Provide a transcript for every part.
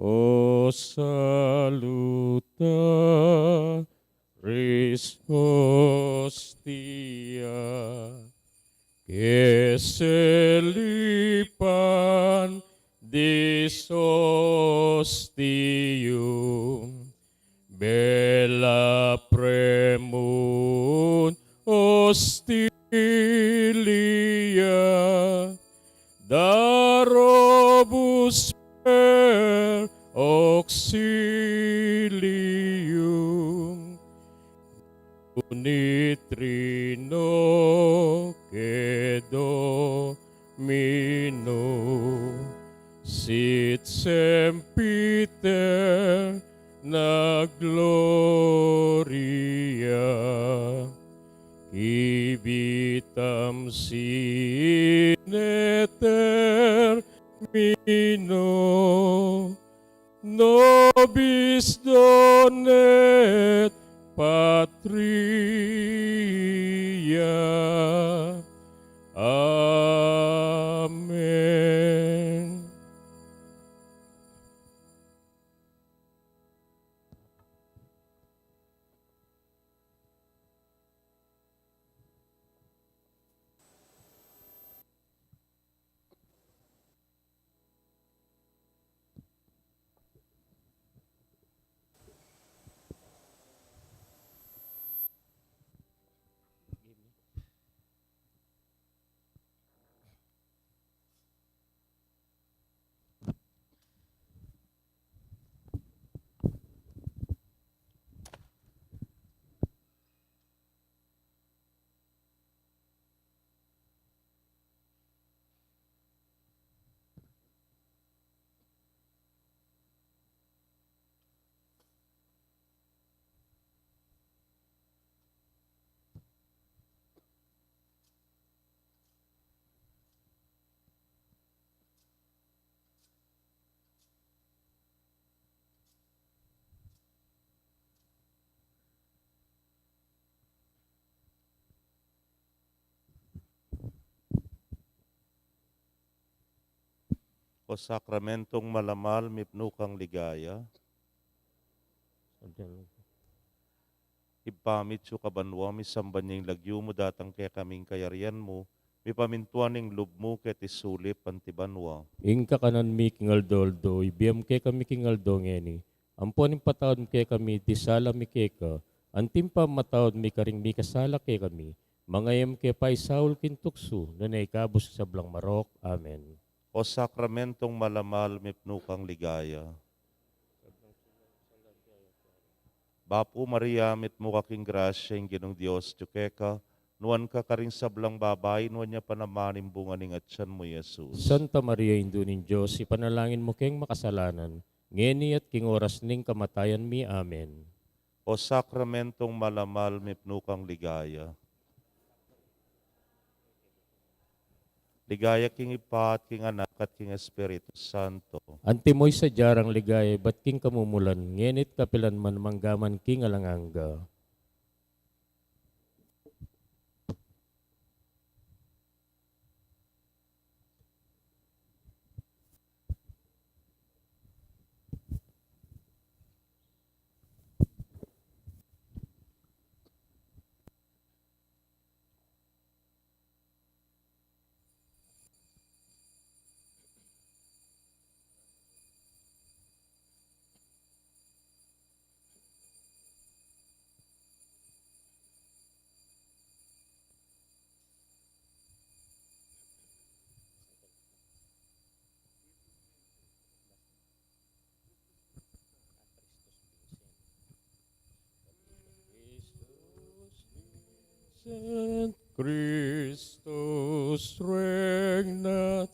O saluta, res hostia, que selipan dis hostium, bella premun hostilia, darobus per auxilium, unitrino que domino, sit sempiter na gloria, ibitam sine termino, nobis donet patria. Amen. O sakramentong malamal, mipnukang ligaya, ipamit su kabanwa, misambanyang lagyo mo datang kaya kaming kayarian mo, mipamintuaning lub mo ket isulip pantibanwa. Ingka kanan mi kingal doldo, ibiyam ke kami kingal dongeni. Ampuan yung patawad ke kami, disala mi ke ka. Antimpa matawad mi karing mi kasala ke kami. Mangayam ke pa isaul kintukso, na naikabos sa blang marok. Amen. O sakramentong malamal, mipnukang ligaya. Bapo Maria, mitmo kaking grasya, yung ginong Diyos, tsukeka, nuan ka karing sablang babay, nuan niya panamanim bunga ning atyan mo, Jesus. Santa Maria, Indunin Diyos, ipanalangin mo keng makasalanan, ngeni at king oras ning kamatayan mi. Amen. O sakramentong malamal, mipnukang ligaya. Ligaya king Ipa at king Anak at king Espiritu Santo. Antimoy sa jarang ligay, ba't king kamumulan, ngenit kapilan man manggaman king alanganga. Christus regnat,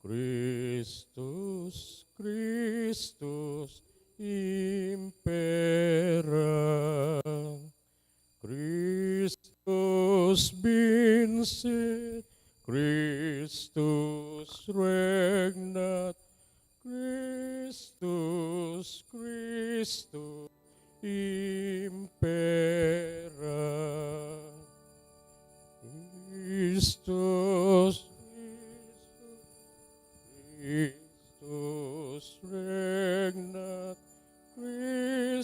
Christus, Christus impera, Christus vincit, Christus regnat, Christus, Christus impera. Christus, Christus regnat.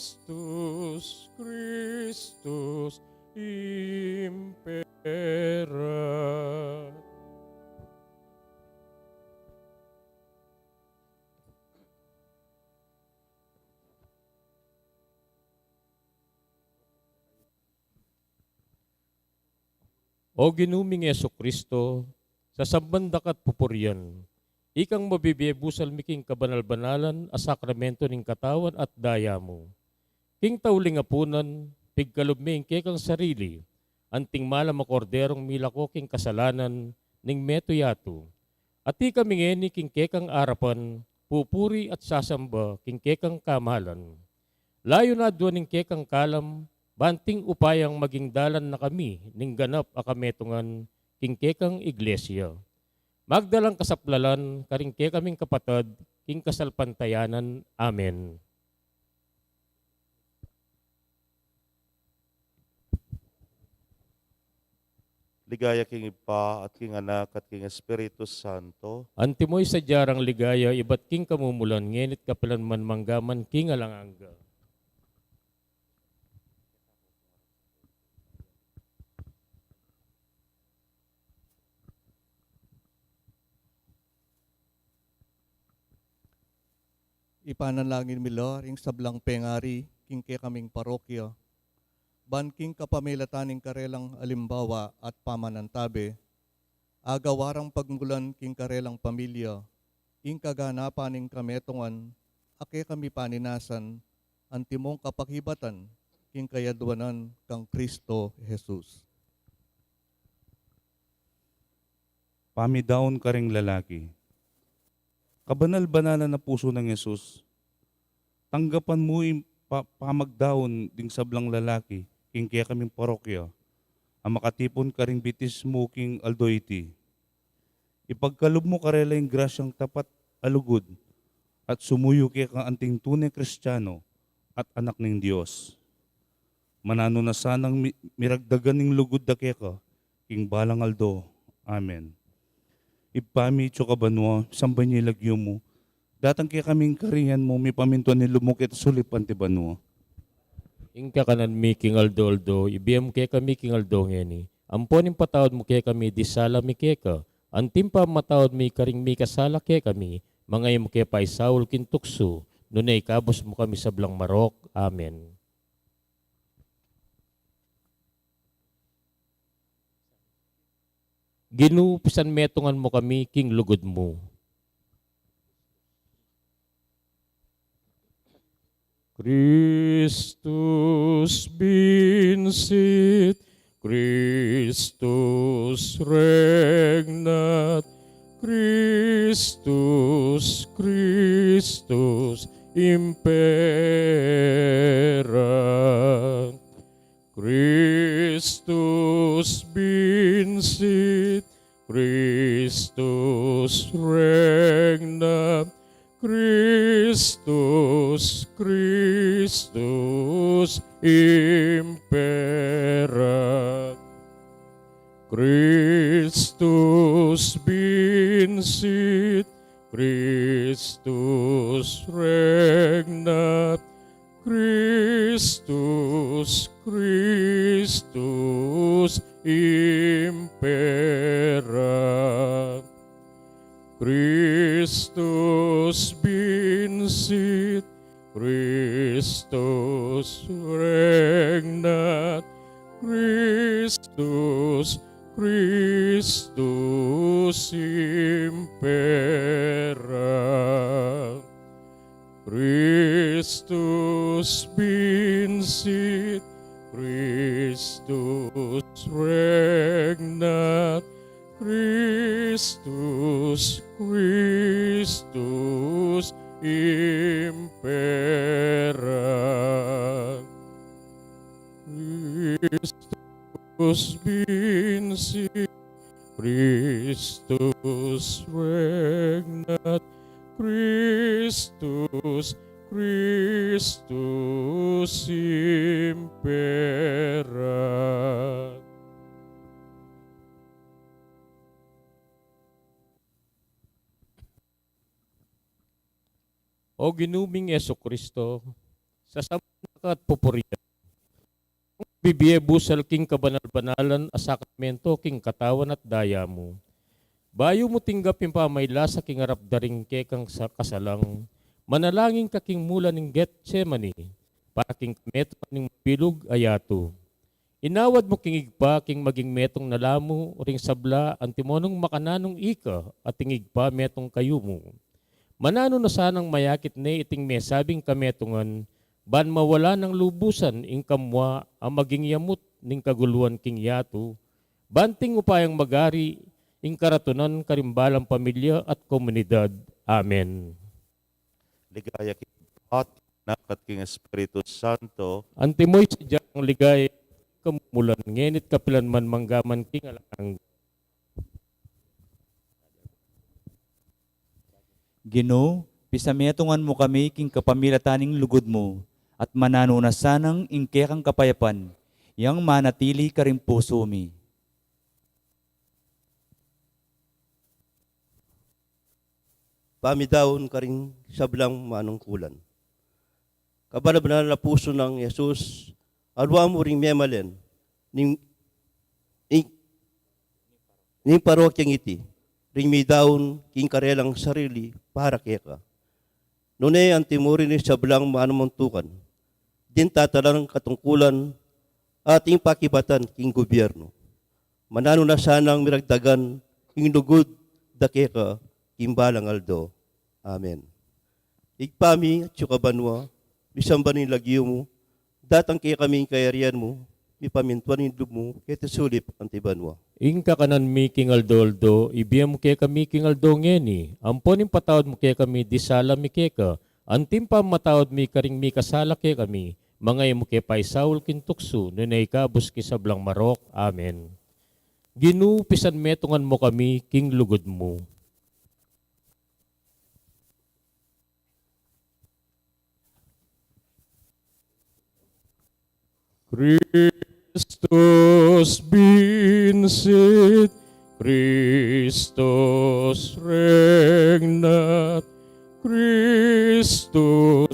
Christus, Christus, imperat. O ginuming Yeso Kristo, sa sambandak at pupuryan, ikang mabibiyebusal miking kabanal-banalan a sakramento ning katawan at daya mo. King tauling apunan, pigkalubming kekang sarili, anting malam a korderong milako king kasalanan ning metoyato. At di kami ngeni king kekang arapan, pupuri at sasamba king kekang kamalan. Layo na doon ning kekang kalam, banting upayang maging dalan na kami ning ganap a kametungan king kekang iglesia. Magdalang kasaplalan karing kaming kapatad king kasalpantayanan. Amen. Ligaya king Ipa at king Anak at king Espiritu Santo. Antimoy sa jarang ligaya, iba't king kamumulan, ngenit kapalan man manggaman king alanganga. Ipanalangin mila ring sablang pengari, king kaming parokya, ban king kapamilataning karelang alimbawa at pamanantabe, agawarang pagmulan king karelang pamilya, king kaganapaning kametongan, ake kami paninasan, antimong kapaghibatan, king kayadwanan kang Kristo Jesus. Pamidaon ka ring lalaki. Kabanal-banalan na puso ng Yesus, tanggapan mo yung pamagdaon ding sablang lalaki, king kaya kaming parokya, ang makatipon ka ring bitis mo king aldoyti. Ipagkalob mo karela yung grasyang tapat alugod, at sumuyo kaya kang anting tunay Kristiyano at anak ng Diyos. Manano na sanang miragdagan ng lugod da kaya ka, king balang aldo. Amen. Ipami tso ka banwa, sambay niya lagyo mo. Datang kaya kaming karihan mo, may pamintuan ni lumukit sulipan ti banwa. Ingka kanan mi king aldo, ibiyam kaya kami king aldo ngeni. Amponin patawad mo kaya kami, disala mi kaya ka. Antimpa matawad mi karing mi kasala kaya kami, mga mo kaya pa isaul kintukso, nunay kabos mo kami sa blang marok. Amen. Ginupisan metongan mo kami king lugod mo. Christus vincit, Christus regnat, Christus, Christus imperat. Christus vincit, Christus regnat, Christus, Christus imperat. Christus vincit, Christus regnat, Christus, Christus imperat. Christus vincit, Christus regnat, Christus, Christus imperat. Christus vincit, Christus regnat, Christus, Christus imperat. Christus vincit, Christus regnat, Christus, Christus imperat. O ginuming Yeso Kristo, sa sambandak ka at pupurian. Bibiye busal king kabanal-banalan a sakramento king katawan at daya mo. Bayo mo tinggap yung pamayla sa king arap daring kekang sa kasalang. Manalangin ka king mula ning Getsemani, para king meto ning bilog ayato. Inawad mo king igpa king maging metong nalamu ring sabla antimonong makananong ika at tingigpa metong kayo mo. Manano na sanang mayakit ne iting mesabing kametungan, ban mawala ng lubusan ing kamwa ang maging yamut ning kaguluhan king yato, banting upayang magari ing karatunan karimbalang pamilya at komunidad. Amen. Ligaya king at nakat king Espiritu Santo, Antimoy sa diyang ligay kamulan, ngenit kapilan man manggaman king alang. Ginoo, pisametungan mo kami king kapamilataning lugod mo, at manano na sanang ingkekang kapayapan, yang manatili ka rin puso mi. Pamidawon ka rin sablang manungkulan. Kabanabanalan na puso ng Yesus, alwa mo ring memalen, ning parokyang iti, ring midawon king karelang sarili para keka. Nune ang timurin ni sablang manumuntukan, din tatalang katungkulan ating pakibatan king gobyerno. Manano na sanang miragdagan king lugod da keka king balang aldo. Amen. Igpami at yukabanwa, bisambanin lagyo mo, datang kaya kami kayarian mo, ipamintuan yung loob mo, kaya sulip ang tibanwa. Ingka kanan mi king aldoldo, ibiyam mo kaya kami king aldo ngeni, amponin patawad mo kaya kami disala mi keka, antim pa matawad mi karing mi kasala kaya kami, mga mo kaya paisaul kintukso, nunay ka buski sa blang marok. Amen. Ginupisan metungan mo kami king lugod mo. Christus vincit, Christus regnat, Christus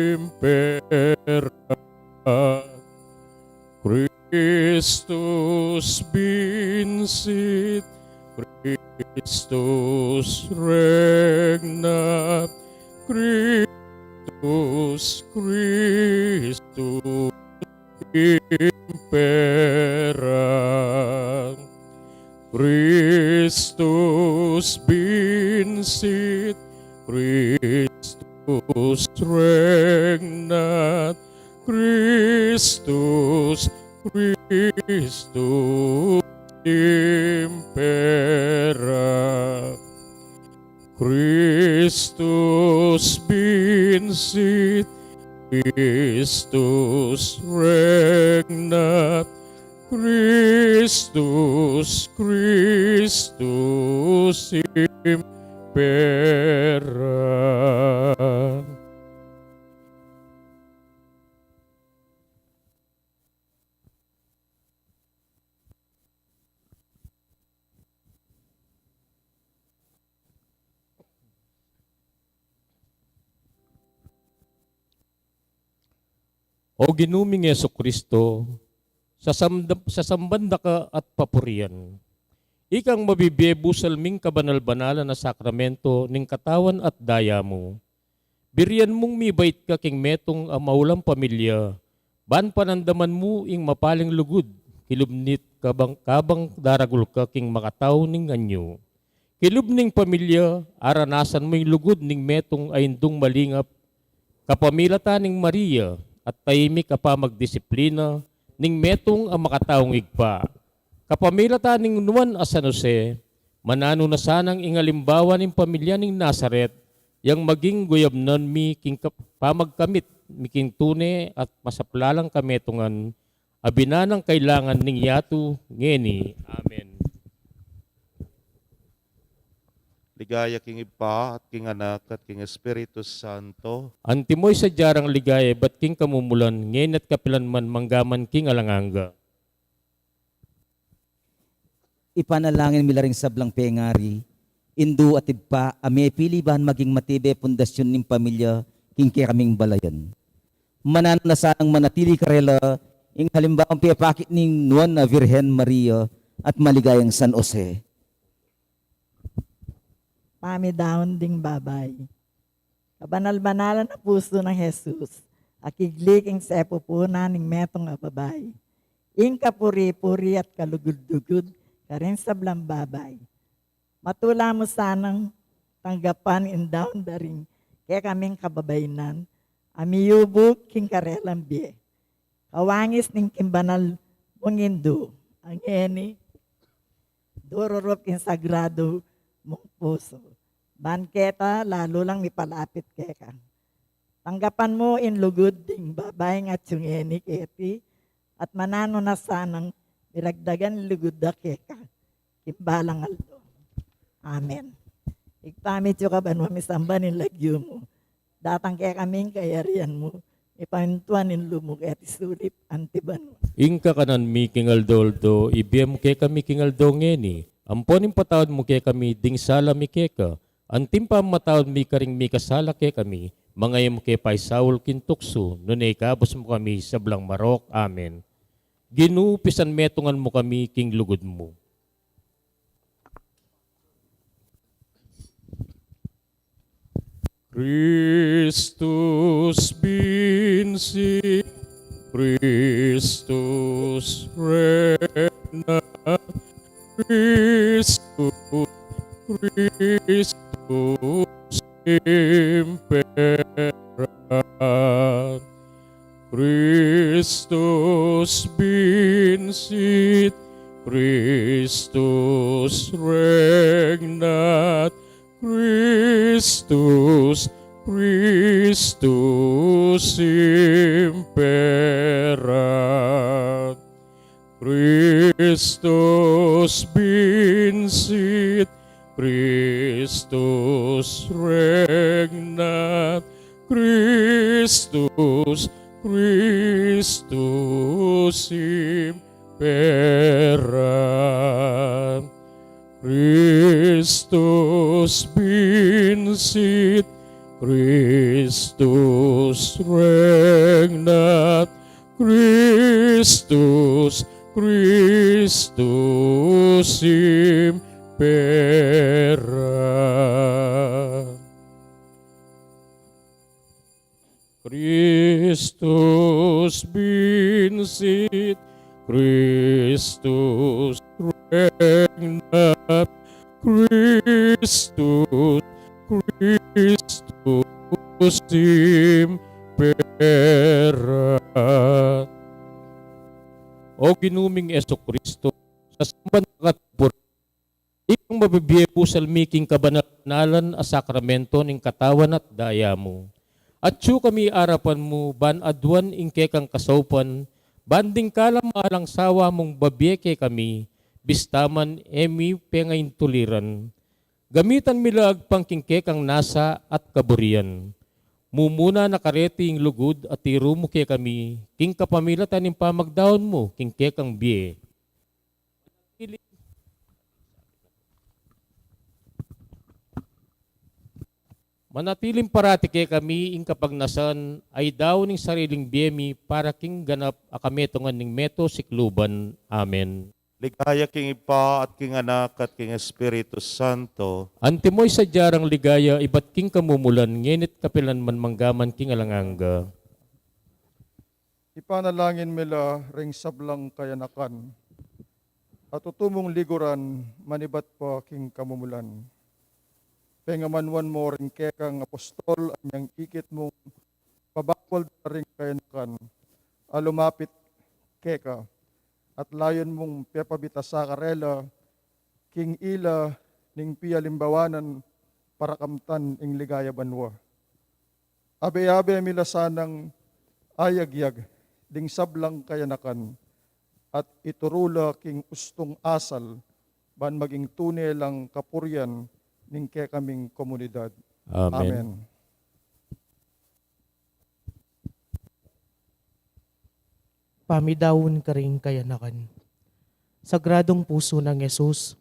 imperat, Christus vincit, Christus regnat, Christus imperat, Christus vincit, Christus regnat, Christus imperat, Christus vincit, Christus regnat, Christus imperat. O ginuming Jesucristo, sa sambanda ka at papurian. Ikang mabibiyebusal ming kabanal-banalan na sakramento ning katawan at daya mo. Birian mong mibait ka king metong amaulang pamilya, ban panandaman mo ing mapaling lugod, kilubnit kabang daragul ka king makataw ning anyo. Kilubning pamilya, aranasan mo ing lugod ning metong ayindong malingap, kapamilata ning Maria, at tahimik ka pa magdisiplina, ning metong ang makataong igpa. Kapamilata ning Nuan a San Jose, manano na sanang ingalimbawa ning pamilya ning Nazaret, yang maging guyabnan mi king pamagkamit, mi king tune at masaplalang kametungan, abinanang kailangan ning yatu, ngeni. Amen. ligaya king Ipa at king Anak at king Espiritu Santo, Antimoy sa jarang ligaya, ba't king kamumulan, ngayon at kapilan man manggaman king alanganga. Ipanalangin mi laring sablang pengari, Indu at igpa, ame piliban maging matibe pundasyon ng pamilya, kingke kaming balayan. Manan na sanang manatili karela, ing halimbawang piyapakit ning nuwan na Virgen Maria at maligayang San Jose. Pamidaon ding babay. Kabanal-banalan na puso ng Jesus, akiglik ing sepupuna ning metong ababay. Ing kapuri-puri at kalugud-dugud, karin sa blang babay. Matula mo sanang tanggapan in down daring, kaya kaming kababaynan, amiyubog king karelang biye. Kawangis ning kimbanal mong Hindu, ang eni, dururop king sagrado mong puso. Banketa, lalo lang mipalapit keka. Tanggapan mo in lugod ding babaeng at yung eni keti, at manano na sanang miragdagan lugod da keka. Kimbalang aldo. Amen. Igpamit yung kabanwa misamba ng lagyo mo. Datang kaya kaming kayarian mo. Ipahintuan ng lumog at isulip antibanwa. Ingka kanan mi kingaldo, ibiyam ke kami kingaldo ngeni. Amponin patawad mo ke kami, ding sala mi keka. Antimpa matawad mi karing mi kasala ke kami, mangayam ke paisaul kintukso, nunay kabos mo kami sa blang marok. Amen. Ginupisan metungan mo kami king lugod mo. Christus vinci, Christus regnat, Christus, Christus imperat, Christus vincit, Christus regnat, Christus, Christus imperat, Christus vincit, Christus regnat, Christus, Christus imperat, Christus vincit, Christus regnat, Christus, Christus imperat. Christus vincit, Christus regnat, Christus, Christus imperat. O ginuming Yesu Kristo, sa samban katapur, ikong mabibiye po salmiking kabanalan a sakramento ning katawan at daya mo. At siyo kami arapan mo, ban adwan ingke kang kasaupan, banding kalam alang sawa mong babiyeke kami, bistaman emi pengain tuliran. Gamitan milag pangkingke kang nasa at kaburian. Mumuna nakareti ing lugod at irumo ke kami, king kapamilatan ng pamagdaon mo, kingke kang biye. Manatiling parati kay kami ing kapagnasan ay daw ning sariling biyemi para king ganap akametongan ning meto sikluban. Amen. Ligaya king Ipa at king Anak at king Espiritu Santo. Antimoy sa jarang ligaya ibat king kamumulan ngenit kapilan man manggaman king alanganga. Ipanalangin mila ring sablang kayanakan at utumong liguran manibat pa king kamumulan. Pengamanwan mo rin kekang apostol ang ikit mong pabakwal ring kayanakan alumapit keka at layon mong pepabita sa karela king ila ning pialimbawanan para kamtan ing ligaya banwa. Abe-abe mila sanang ayagyag ding sablang kayanakan at iturula king ustong asal ban maging tunay lang kapuryan ning kaya kaming komunidad. Amen. Amen. Pamidawon ka rin kayanakan. Sagradong puso ng Yesus,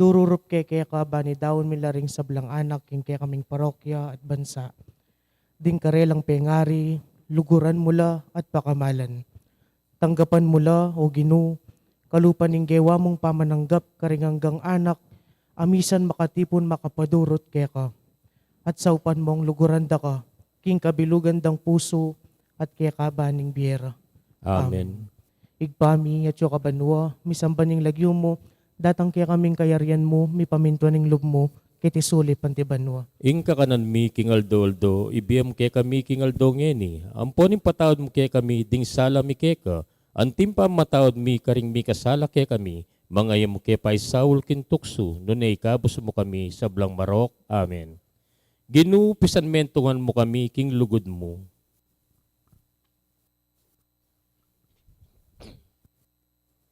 dururup keke ka bani daon milaring sablang anak king ke kaming parokya at bansa. Ding karelang pengari, luguran mula at pakamalan. Tanggapan mula o Ginoo, kalupan ning gewa mong pamananggap karinganggang anak, amisan makatipon makapadurot keka. At saupan mong luguran da ka, king kabilugan dang puso at keka baning biyera. Amen. Igpami at yung kabanwa, misamban yung lagyo mo, datang kaya kaming kayarian mo, mi pamintuan ng loob mo, kiti sulit pantibanwa. Ingka kanan mi kingal doldo, ibiyam ke kami kingal dongeni. Amponin patawad mo ke kami, ding sala mi keka. Antim pa matawad mi karing mi kasala ke kami, mga mo ke pay Saul kintukso, nunay kabos mo kami sa blang marok. Amen. Ginu pisanmentungan mo kami king lugod mo.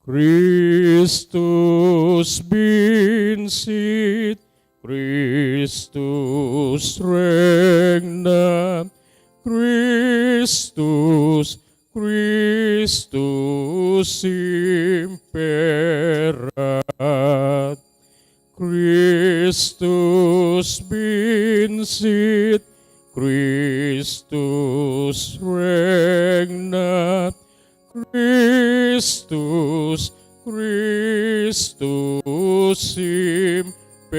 Christus vincit, Christus regna, Christus, Christus imperat. Christus vincit, Christus regna, Christus, Christus imperat.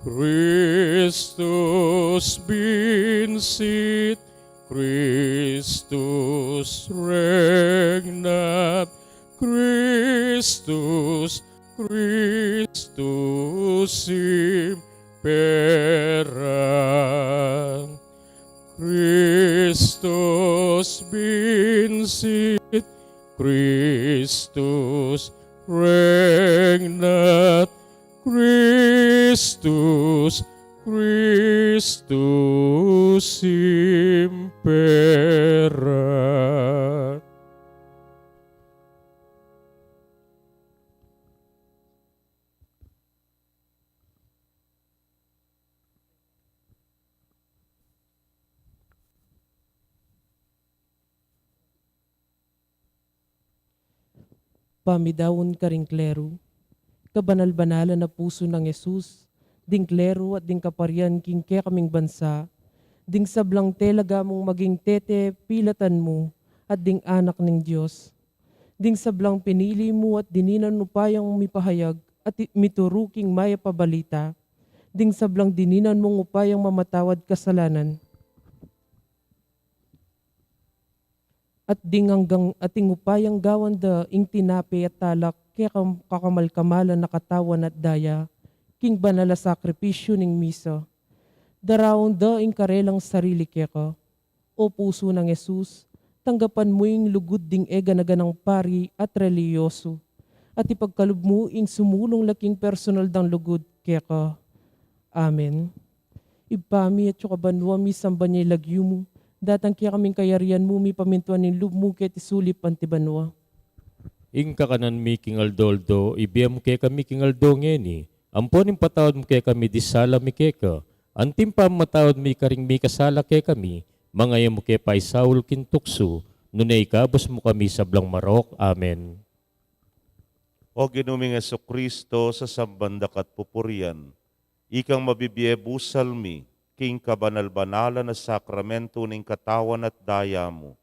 Christus vincit, Christus regnat, Christus, Christus imperat. Christus vincit, Christus regnat, Christus, Christus imperat. Pamidawon ka ring klero, kabanal-banalan na puso ng Yesus, ding klero at ding kaparian king ke kaming bansa, ding sablang telaga mong maging tete pilatan mo at ding anak ng Diyos, ding sablang pinili mo at dininan mo payang mipahayag at mituruking maya pabalita, ding sablang dininan mong upayang mamatawad kasalanan, at ding hanggang ating upayang gawan da ing tinapi at talak kaya kakamal-kamalan na katawan at daya, king banala sakripisyo ning misa. Darawon da ing karelang sarili kaya o puso ng Yesus, tanggapan mo ing lugod ding ega-naganang pari at reliyoso, at ipagkalub mo ing sumulong laking personal dang lugod kaya ka. Amen. Ipami at yukabanwa mi sambanya ilagyo mo, datang kaya kaming kayarian mo, mi pamintuan ng loob mo ket isulip antibanwa. Ingka kanan mi kingal doldo, ibiyam ke kami kingal dongeni. Amponin patawad mo ke kami di sala mi keka. Antim pa matawad mi karing mi kasala ke kami, mga mo ke pay Saul kintukso, nunay kabos mo kami sa blang marok. Amen. O ginuming Kristo sa sambandak at pupurian, ikang mabibiyebusal mi, king kabanal-banalan na sakramento ning katawan at daya mo.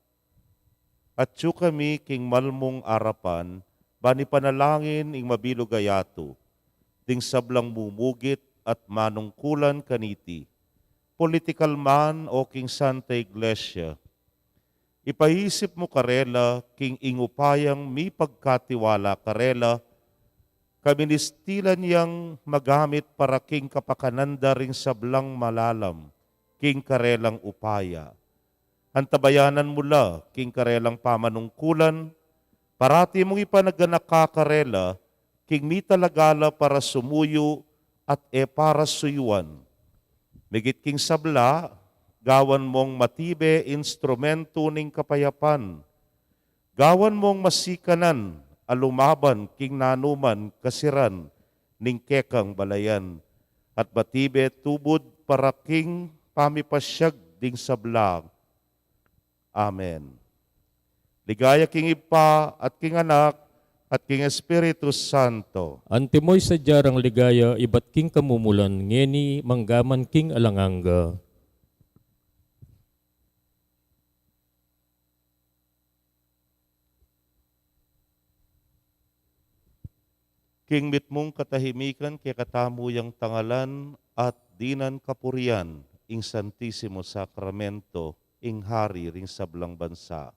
At yu kami king malmong arapan, bani panalangin ing mabilugayato, ding sablang mumugit at manungkulan kaniti, political man o king Santa Iglesia. Ipaisip mo karela, king ingupayang mi pagkatiwala karela, kaministilan niyang magamit para king kapakananda ring sablang malalam, king karelang upaya. Antabayanan mula, king karelang pamanungkulan, parati mong ipanaganak kakarela, king mitalagala para sumuyo at para suyuan. Migit king sabla, gawan mong matibe instrumento ning kapayapan, gawan mong masikanan, alumaban king nanuman kasiran ning kekang balayan at batibe tubod para king pamipasyag ding sablang. Amen. Ligaya king ipa at king anak at King Espiritu Santo. Antimoy sa jarang ligaya, ibat king kamumulan, ngeni manggaman king alanganga. King mitmong katahimikan kay katamuyang tangalan at dinan kapurian, ing Santissimo Sacramento, ing hari ring sablang bansa.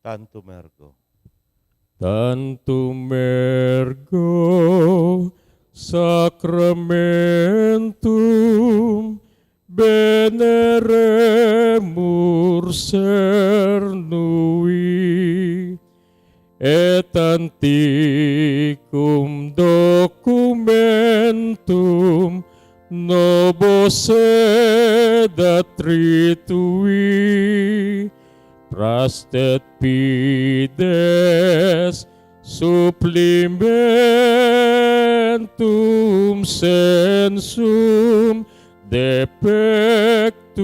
Tantum ergo. Tantum ergo sacramentum veneremur cernui et antiquum documentum novos sedat tritui Prastet pides supplementum sensum defectuim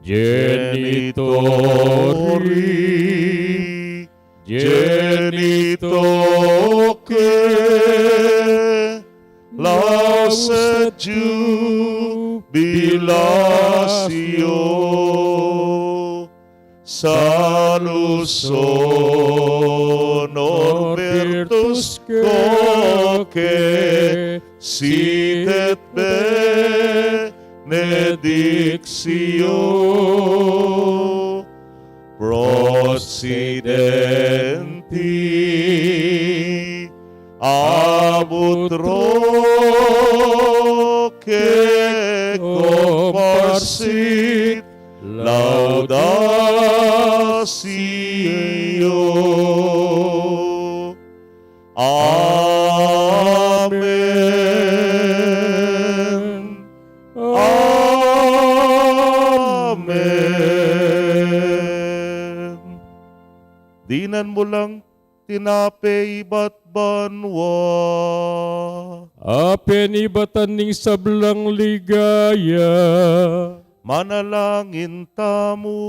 genitori genitoque laus et jubilatio salus honor virtus coque sit et benedictio procidenti abut roque comparsit laudatio. Amen. Amen. Dinan mo lang tinape iba't banwa. Apen ibatan ning sablang ligaya. Manalangin tamu.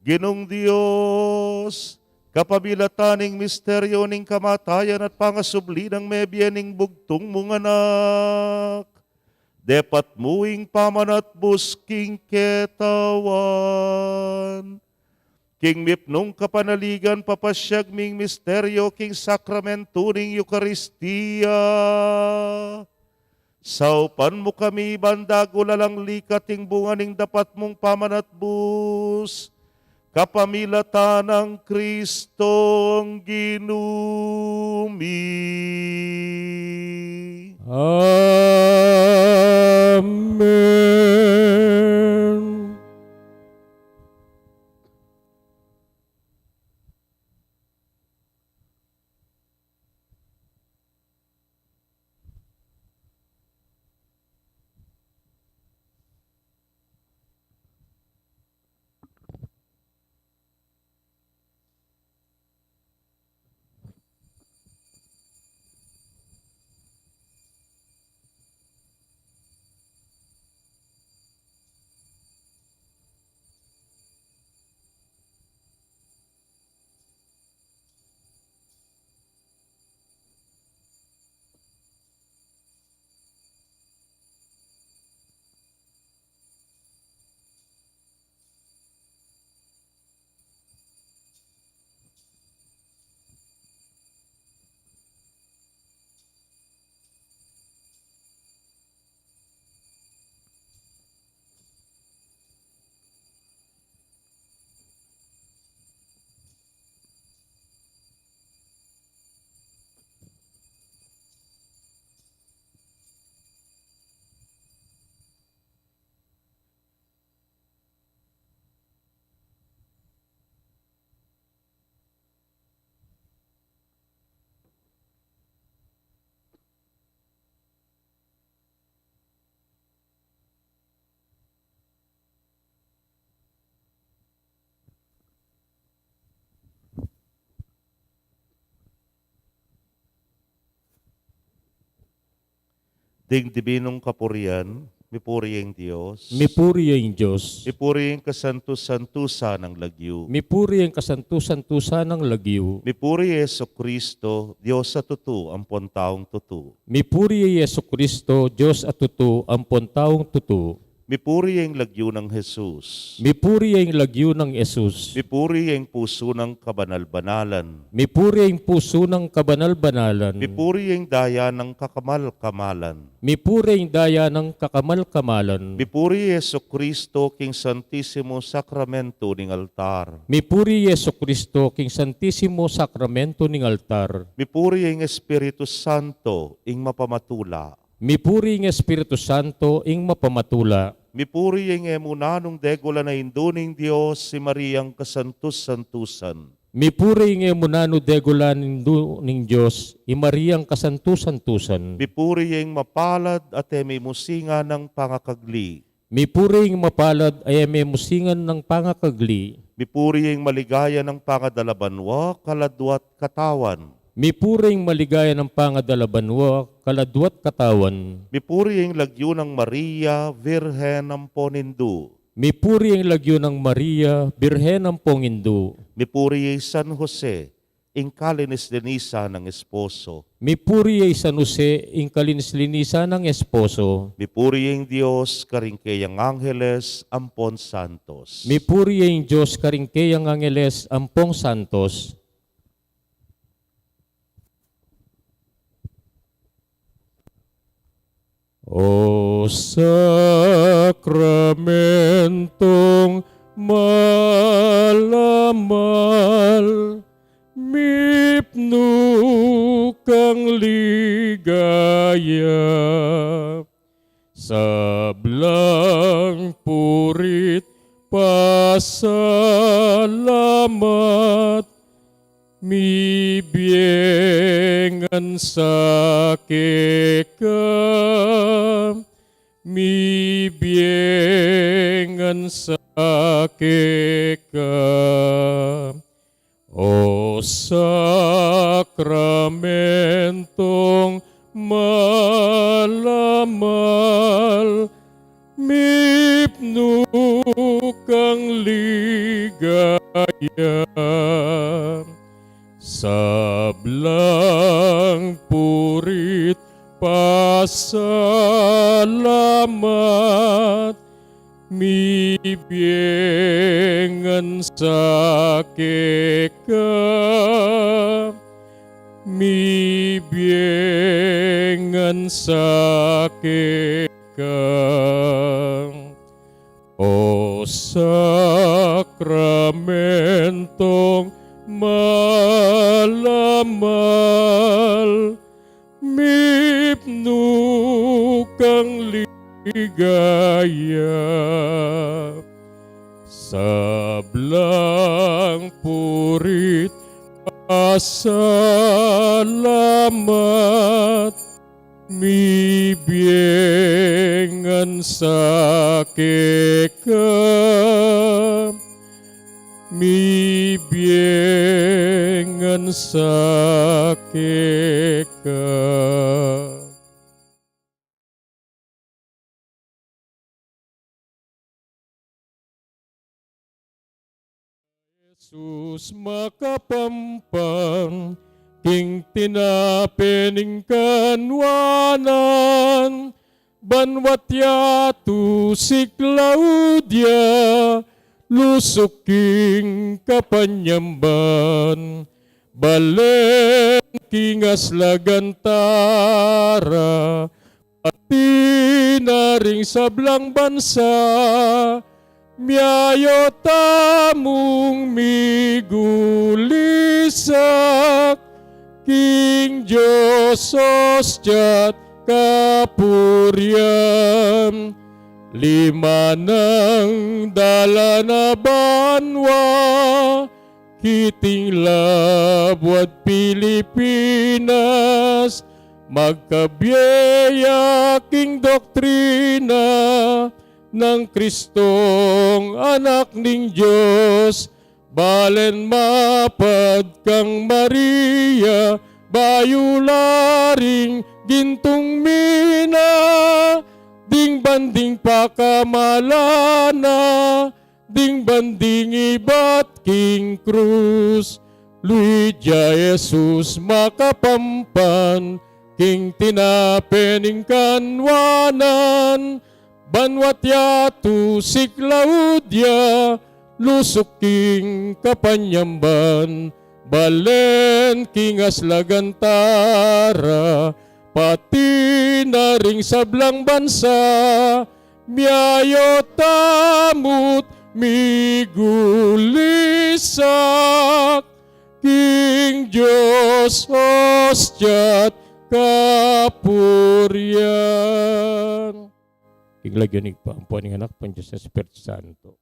Ginong Dios, kapabilataning misteryo ning kamatayan at pangasubli ng mebiyaning bugtong mong anak. Depat muing pamanat busking ketawan. King mipnong kapanaligan papasyag ming misteryo king sakramento ning Eucharistia. Saupan mo kami bandago lalang likating bunga ning dapat mong pamanat bus. Kapamilatan ng Kristong ginumi. Amen. Ding dibinong kapurian, mipuri ang Diyos. Mipuri ang Diyos. Mipuri ang kasantus-santusa ng lagyo. Mipuri ang kasantusan-tusan ng lagyo. Mipuri Yeso Kristo, Diyos sa tutu, ampon taong tutu. Mipuri ang Yesu Kristo, Diyos at tutu, ampon taong tutu. Mipuri ang lagyo ng Jesus. Mipuri ang lagyo ng Jesus. Mipuri ang puso ng kabanal-banalan. Mipuri ang puso ng kabanal-banalan. Mipuri ang daya ng kakamal-kamalan. Mipuri ang daya ng kakamal-kamalan. Mipuri Yeso Kristo, King Santissimo Sacramento ng altar. Mipuri Yesu Kristo, King Santissimo Sacramento ng altar. Mipuri ang Espiritu Santo, ing mapamatula. Mipuri ng Espiritu Santo, ing mapamatula. Mipuri ang emunanong degula na induning Diyos, si Mariang kasantus-santusan. Mipuri ng emunano degulan ng Diyos, i Mariang kasantusan-tusan. Mipuri ang mapalad at emimusinga ng pangakagli. Mipuri ng mapalad ay may musingan ng pangakagli. Mipuri ang maligaya ng pangadalabanwa, kaladwat katawan. Mipuring maligaya ng pangadalabanwa, kaladwat katawan. Mipuri ang lagyo ng Maria, Virhen ng Ponindu. Mipuri ang lagyo ng Maria, Birhen ng Pongindu. Mipuri ang San Jose, ing kalinis-linisa ng esposo. Mipuri ay San Jose, ing kalinis-linisa ng esposo. Mipuri ang Diyos, karingkeyang angheles, ampon santos. Mipuri ang Diyos, karingkeyang angeles, ampong santos. O sakramentong malamal, mipno kang ligaya, sablang purit pasalamat, mibiyengan sa keka, mibiyengan sa keka. O sakramentong malamal, mipno kang ligaya, sablang purit pasalamat, mibiyengan sa keka, mibiyengan sa keka. O sakramentong malamal, mipno kang ligaya, sablang purit pasalamat, mibiyengan sa keka, mibiyengan sa keka. Jesus makapampang, king tinapening kanwanan, banwatya tu si Claudia, lusuking kapanyamban, balen kingas lagantara, pati na ring sablang bansa, miayo tamong migulisak, King Diyos ostiat kapurian, lima ng dala na banwa, kiting labwat Pilipinas, magkabiyaya king doktrina, ng Kristong anak ning Diyos, balen mapad kang Maria, bayularing gintong mina, ding banding pakamalana, ding banding ibat king krus, Luidya Jesus makapampan, king tinapening kanwanan, banwat yatu siklaudya, lusok king kapanyamban, balen king aslagantara, pati na ring sablang bansa, miayo tamut migulisak, King Diyos hostiat kapurian. King lagyanig pa, ang puaning anak pan Diyos sa Espiritu Santo.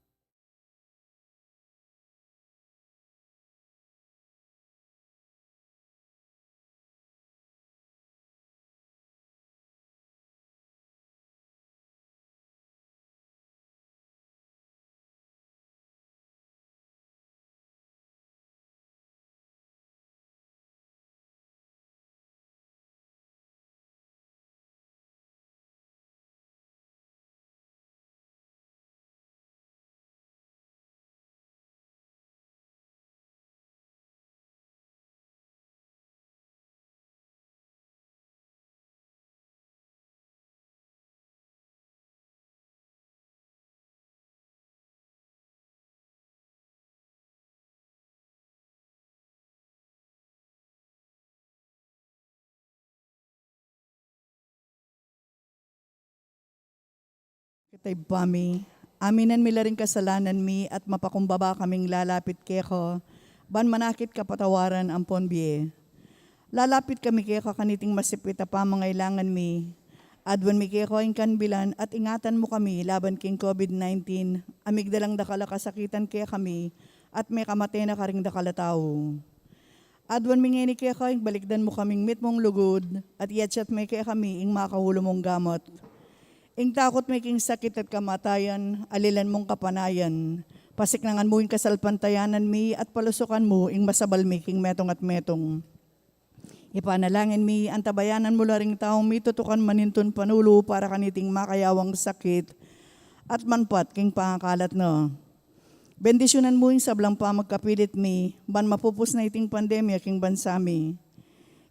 Kitay bami, aminan mi laring kasalanan mi at mapakumbaba kaming lalapit keko, ban manakit kapatawaran ampon biye. Lalapit kami keko kaniting masipit a pamangailangan mi, adwan mi keko ang kanbilan at ingatan mo kami laban king COVID-19, amigdalang dakala kasakitan kaya kami, at may kamatay na karing dakala tao. Adwan mi ngeni keko ang balikdan mo kaming mit mong lugod, at yatsyat may kaya kami ing makahulo mong gamot. Ing takot may king sakit at kamatayan, alilan mong kapanayan. Pasiknangan mo ing kasalpantayanan mi at palusukan mo ing masabal mi king metong at metong. Ipanalangin mi, antabayanan mo laring taong mi tutukan maninton panulo para kaniting makayawang sakit at manpat king pangakalat no. Bendisyonan mo ing sablang pa magkapilit mi, ban mapupus na iting pandemya king bansa mi.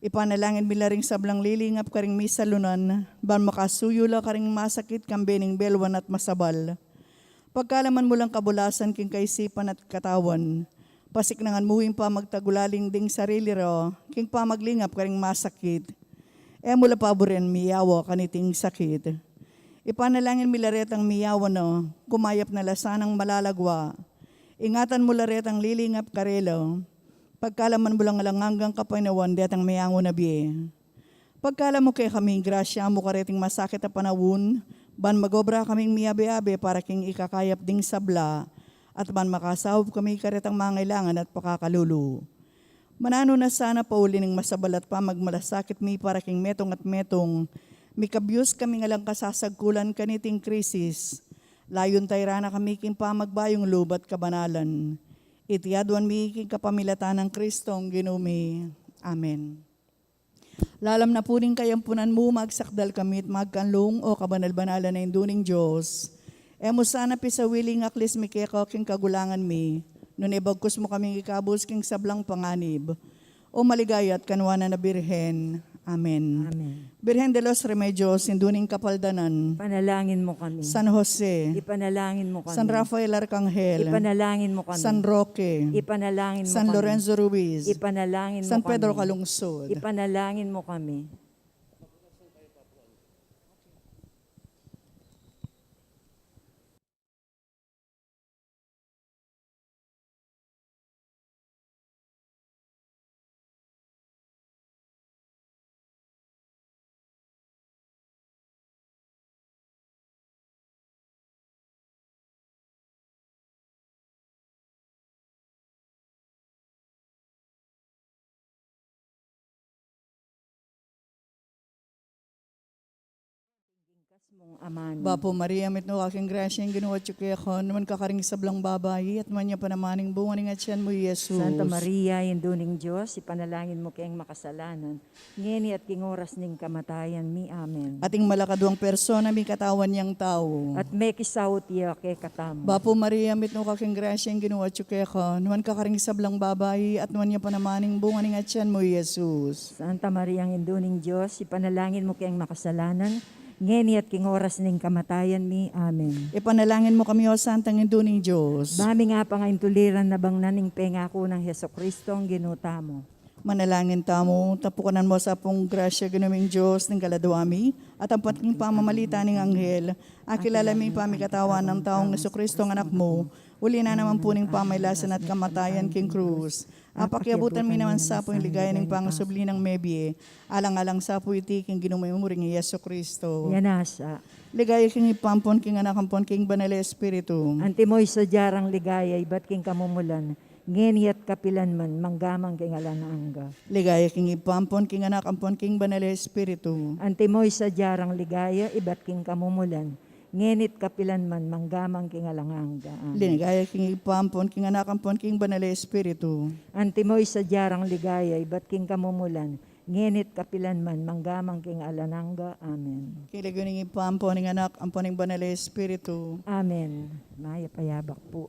Ipanalangin mi laring sablang lilingap karing mi salunan, ban makasuyula karing masakit kambening belwan at masabal. Pagkalaman mo lang kabulasan king kaisipan at katawan, pasiknangan mo ing pa magtagulaling ding sarili ro, king pa maglingap karing masakit. Mula paboren miyawa kaniting sakit. Ipanalangin mi laretang miyawa no, kumayap na lasanang malalagwa. Ingatan mo laretang lilingap karelo, pagkalaman mo lang hanggang kapanawan, detang mayango na biye. Pagkalam mo kay kaming grasya mo kareting masakit na panawun, ban magobra kaming miyabe-abe para king ikakayap ding sabla, at ban makasahop kami karetang mangailangan at pakakalulu. Manano na sana pauli ng masabalat pa magmalasakit mi para king metong at metong, mikabyus kami nga lang kasasagkulan kaniting krisis, layon tayrana kami king pamagbayong lubat kabanalan. Itiadwan mi king kapamilatan ng Kristong ginumi. Amen. Lalam na po rin kayampunan mo, magsakdal kami at magkanlong o kabanal-banalan na induning Diyos. Emo sana pisawiling aklis mi keko king kagulangan mi, nun ibagkus mo kaming ikabus king sablang panganib. O maligayat kanwana na birhen. Amen. Amen. Birhen de los Remedios, induning kapaldanan. Panalangin mo kami. San Jose. Ipanalangin mo kami. San Rafael Arcangel. Ipanalangin mo kami. San Roque. Ipanalangin mo San kami. Lorenzo Ruiz. Ipanalangin mo San kami. Pedro Calungsod. Ipanalangin mo kami. mong amanin. Bapo Maria, mit no aking grasya, yung ginawa ko, naman kakaring sablang babayi, at man niya panamaning bunganing at siyan mo, Yesus. Santa Maria, induning Diyos, ipanalangin mo kayong makasalanan, ngeni at kingoras ning kamatayan mi. Amen. Ating malakaduang persona, may katawan niyang tao. At may kisawot iya kay katamo. Bapo Maria, mit no kaking grasya, yung ginawa ko, naman kakaring sablang babayi, at man niya panamaning bunganing at siyan mo, Yesus. Santa Maria, induning Diyos, ipanalangin mo kayong makasalanan, ngeni at kingoras ning kamatayan mi. Amen. Ipanalangin mo kami, O Santang Induning Diyos. Bami nga pa nga intuliran na bang naning pengako ng Heso Kristo ang ginuta mo. Manalangin tamo, tapukanan mo sa pong grasya ginaming Diyos ng kaladuami, at ang patking pamamalita ng anghel, akilalaming pamikatawan ng taong Heso Kristo ng anak mo, uli na naman po ning pamaylasan at kamatayan king krus. Apakiabutan mi naman sa po yung ligaya ng pangasubli ng mebye, alang-alang sa po iti king ginumuring ni Yeso Kristo. Yanasa. Ligaya king ipampon king anakampon king banal espiritu. Antimoy sa jarang ligaya, ibat king kamumulan, ngeni at kapilan man, manggamang king alananga. Ligaya king ipampon king anakampon king banal espiritu. Antimoy sa jarang ligaya, ibat king kamumulan, ngenit kapilan man, manggamang king alanganga. Amen. Ligaya king ipampon king anakampon king banal espiritu. Antimoy sa jarang ligaya, ibat king kamumulan, ngenit kapilan man, manggamang king alananga. Amen. Kilaguning ipampon ning anak ampon ning banal espiritu. Amen. Maya payabak po.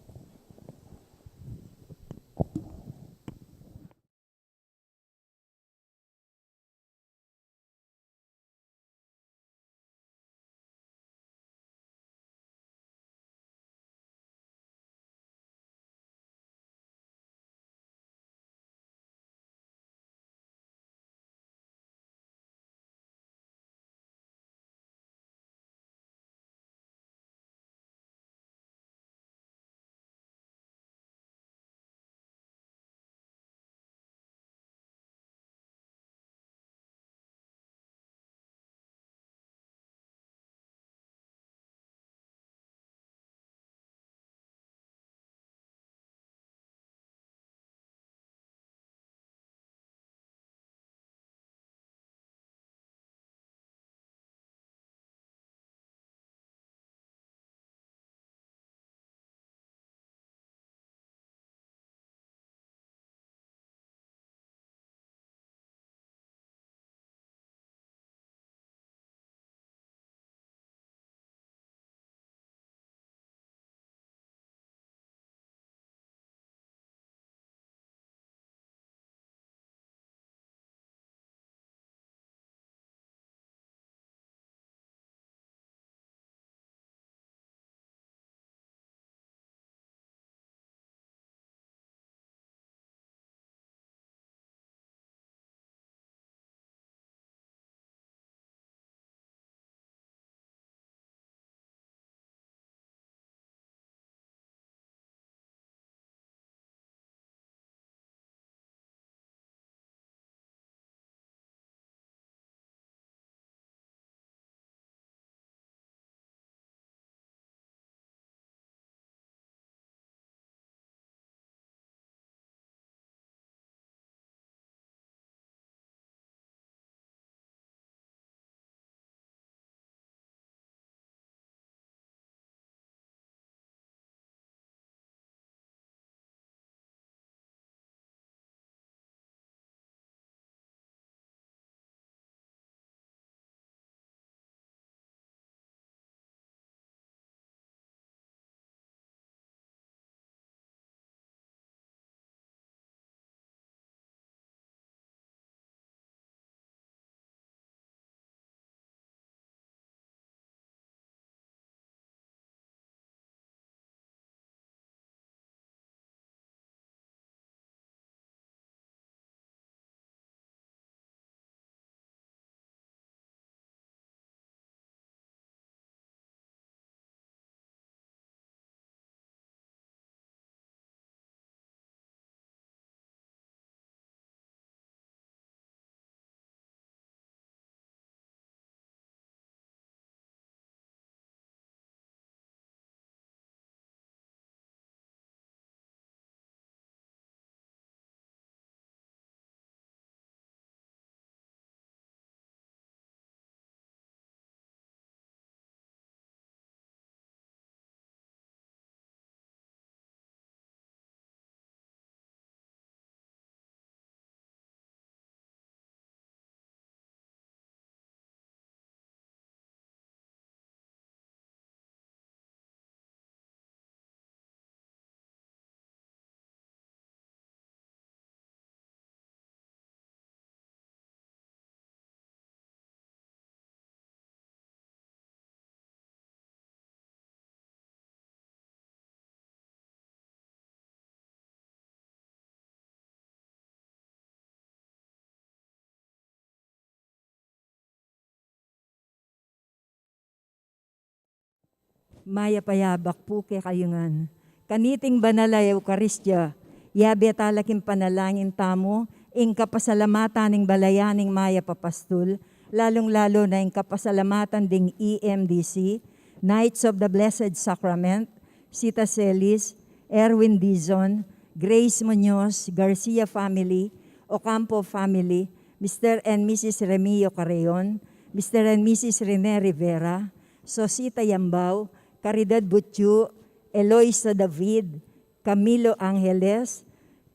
Maya payabak po kay kayungan. Kaniting banala Eukaristya, yabe talaking panalangin tamo, ing kapasalamatan ning balayaning maya papastul, lalong-lalo na ing kapasalamatan ding EMDC, Knights of the Blessed Sacrament, Sita Celis, Erwin Dizon, Grace Muñoz, Garcia family, Ocampo family, Mr. and Mrs. Remio Carreon, Mr. and Mrs. Rene Rivera, Sosita Yambao, Caridad Butchu, Eloisa David, Camilo Angeles,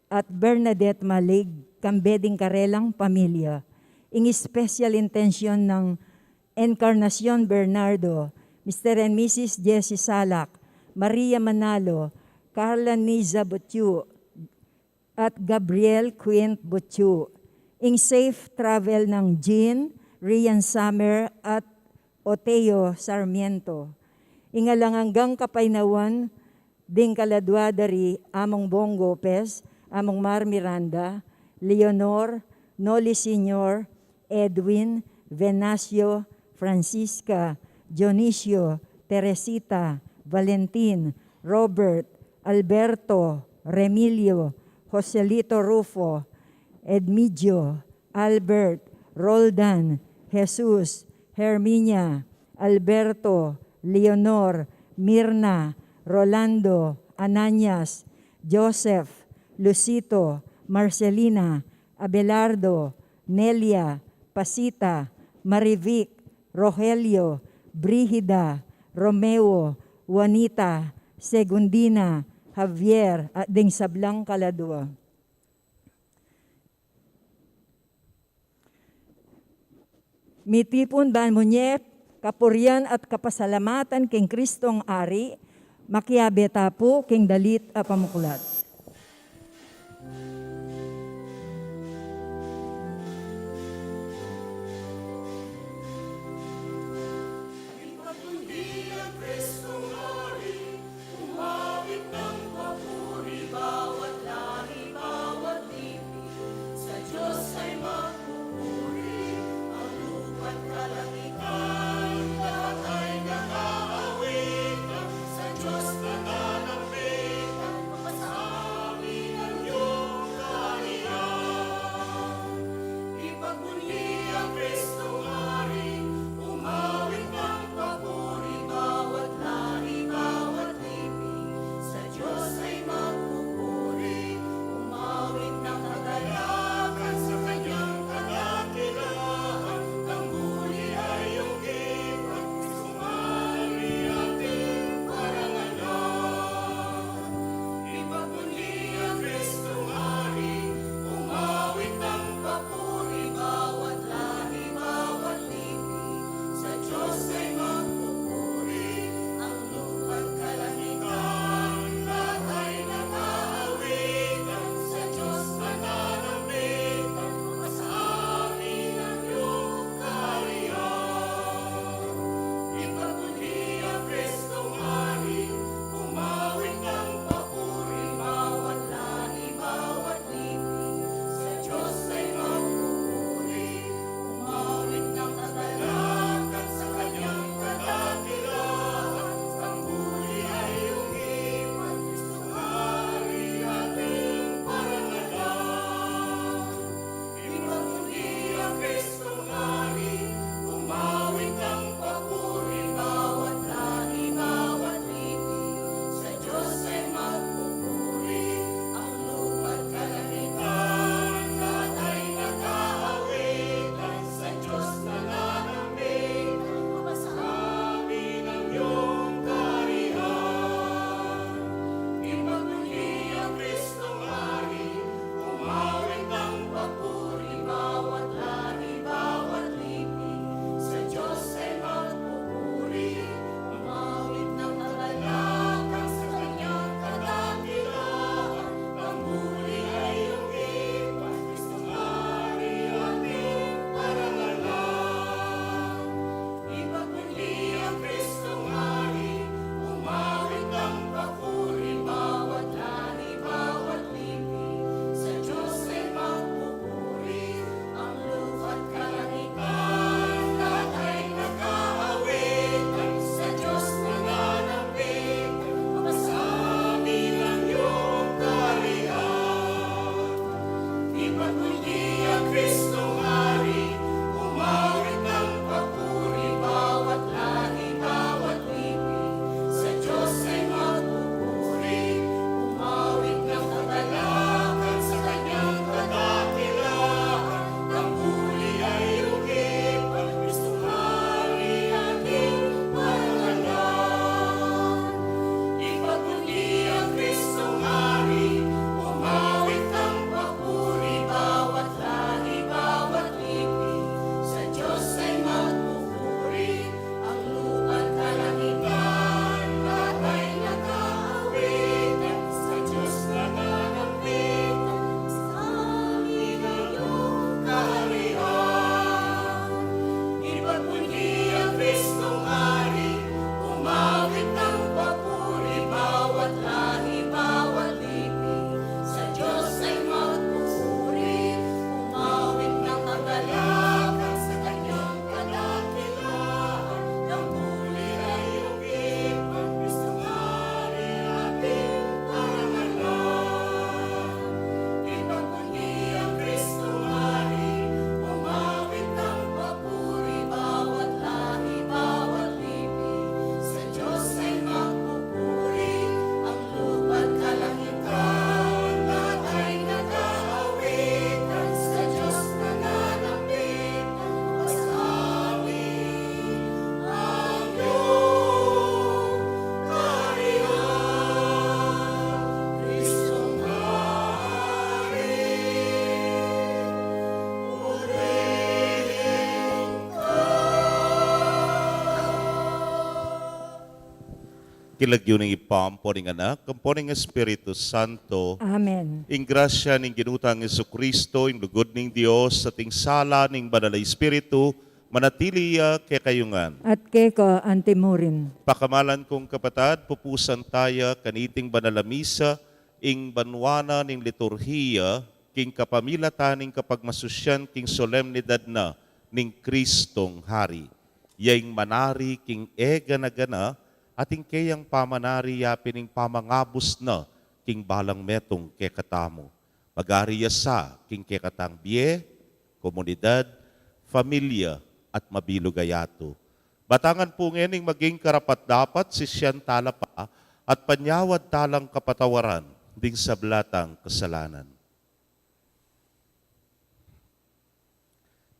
at Bernadette Malig, Kambeding Karelang Pamilya. Ing special intention ng Encarnacion Bernardo, Mr. and Mrs. Jessie Salak, Maria Manalo, Carla Niza Butchu, at Gabriel Quint Butchu. Ing safe travel ng Jean, Rian Summer, at Oteo Sarmiento. Ingalanganggang kapainawan, ding kaladwadari, among Bong Gopez, among Mar Miranda, Leonor, Noli Senior, Edwin, Venancio, Francisca, Dionisio, Teresita, Valentin, Robert, Alberto, Remilio, Joselito Rufo, Edmidio, Albert, Roldan, Jesus, Herminia, Alberto, Leonor, Mirna, Rolando, Ananias, Joseph, Lucito, Marcelina, Abelardo, Nelia, Pasita, Marivic, Rogelio, Brigida, Romeo, Juanita, Segundina, Javier, at ding sablang kaladwa. Mitipon ban munyep, kapurian at kapasalamatan king Kristong Ari, makiabeta po king dalit a pamukulat. Kilagyo ng ipampo ng anak, kampo ng Espiritu Santo, Amen. ing grasya ng ginutang Jesucristo, ing lugod ng Dios, sa ting sala ng Banal na Espiritu, manatiliya kay kayungan. At keko antimurin. Pakamalan kong kapatad, pupusan tayo kaniting banal na misa, ing banwana ng liturhiya, king kapamilatan ng kapagmasusyan, king solemnidad na ning Kristong Hari. Yaing manari king ega na gana, ating kayang pamanari yapin ng pamangabos na king balang metong kekatamo. Magariya sa king kekatang biye, komunidad, familia, at mabilugayato. Batangan po ngening maging karapat-dapat si siyan talapa at panyawad talang kapatawaran ding sablatang kasalanan.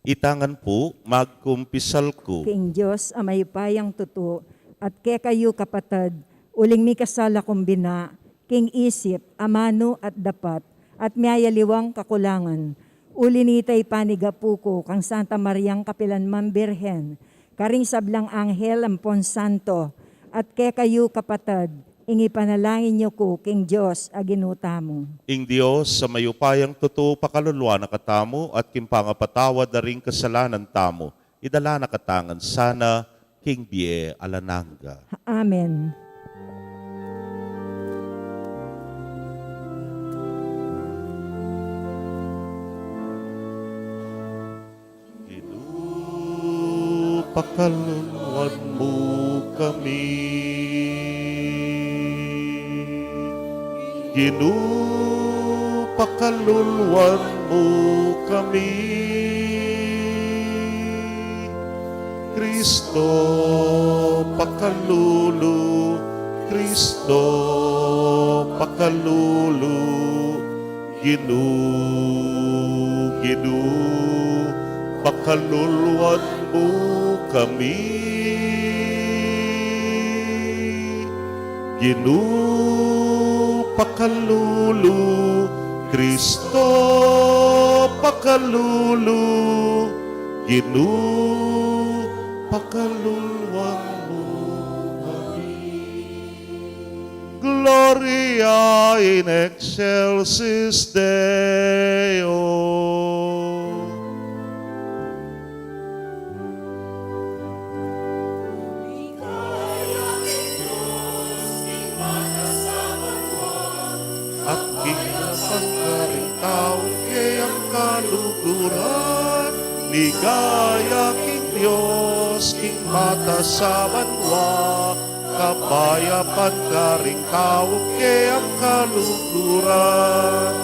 Itangan po, magkumpisal ko. King Diyos, amay payang tuto, at kaya kayo kapatad, uling mi kasala kumbina, king isip, amano at dapat, at miyayaliwang kakulangan. Uli nitay panigapuko, kang Santa Mariang Kapilanman Birhen, karing sablang anghel ampon santo, at kaya kayo kapatad, ingi panalangin niyo ko, king Diyos, aginuta mo. Ing Diyos, sa mayupayang totoo pakaluluwa na katamo at kimpangapatawad na ring kasalanan tamo, idala na katangan sana, King Bie Alananga. Amen. Pakaluluan mo kami. Pakaluluan mo kami. Kristo, pakalulu. Kristo, pakalulu. Pakaluluan mo kami. Pakalulu. Kristo, pakalulu. Pakaluluan mo kami. Gloria in excelsis Deo. At kinapangkaring tao kayang kaluguran, ligaya king Diyos, king mata sa banwa, kapayapan karing tao kayang kaluguran.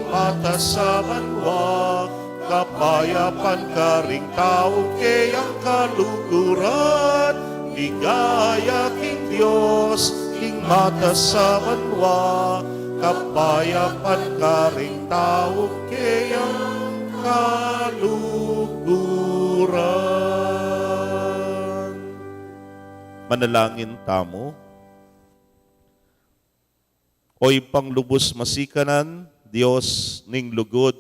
Mata sa banwa, kapayapan karing tao kayang kaluguran, ligaya king Diyos, king mata sa banwa, kapayapan karing tao kayang kaluguran. Manalangin tamo. Oy panglubos masikanan, Dios ning lugod,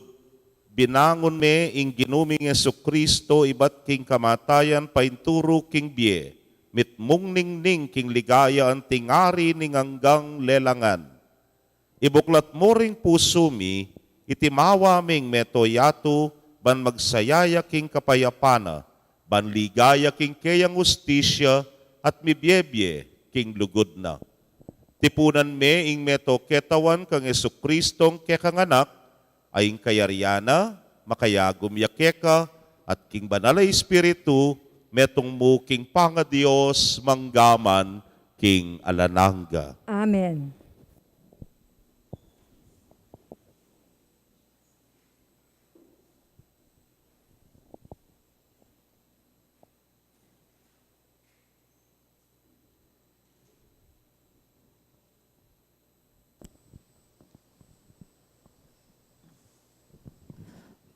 binangon me ing ginuming Jesucristo ibat king kamatayan painturo king bie, mitmung ning king ligaya ang tingari ning hanggang lelangan. Ibuklat mo ring puso mi, itimawa ming metoyato, ban magsayaya king kapayapana, ban ligaya king kayang ustisya, at mibyebye king lugod na. Tipunan me ing meto ketawan kang Jesukristong kekanganak, aying kayariana, makayagum yakeka, at king banal na Espiritu, metong mo king panga Dios, manggaman, king alananga. Amen.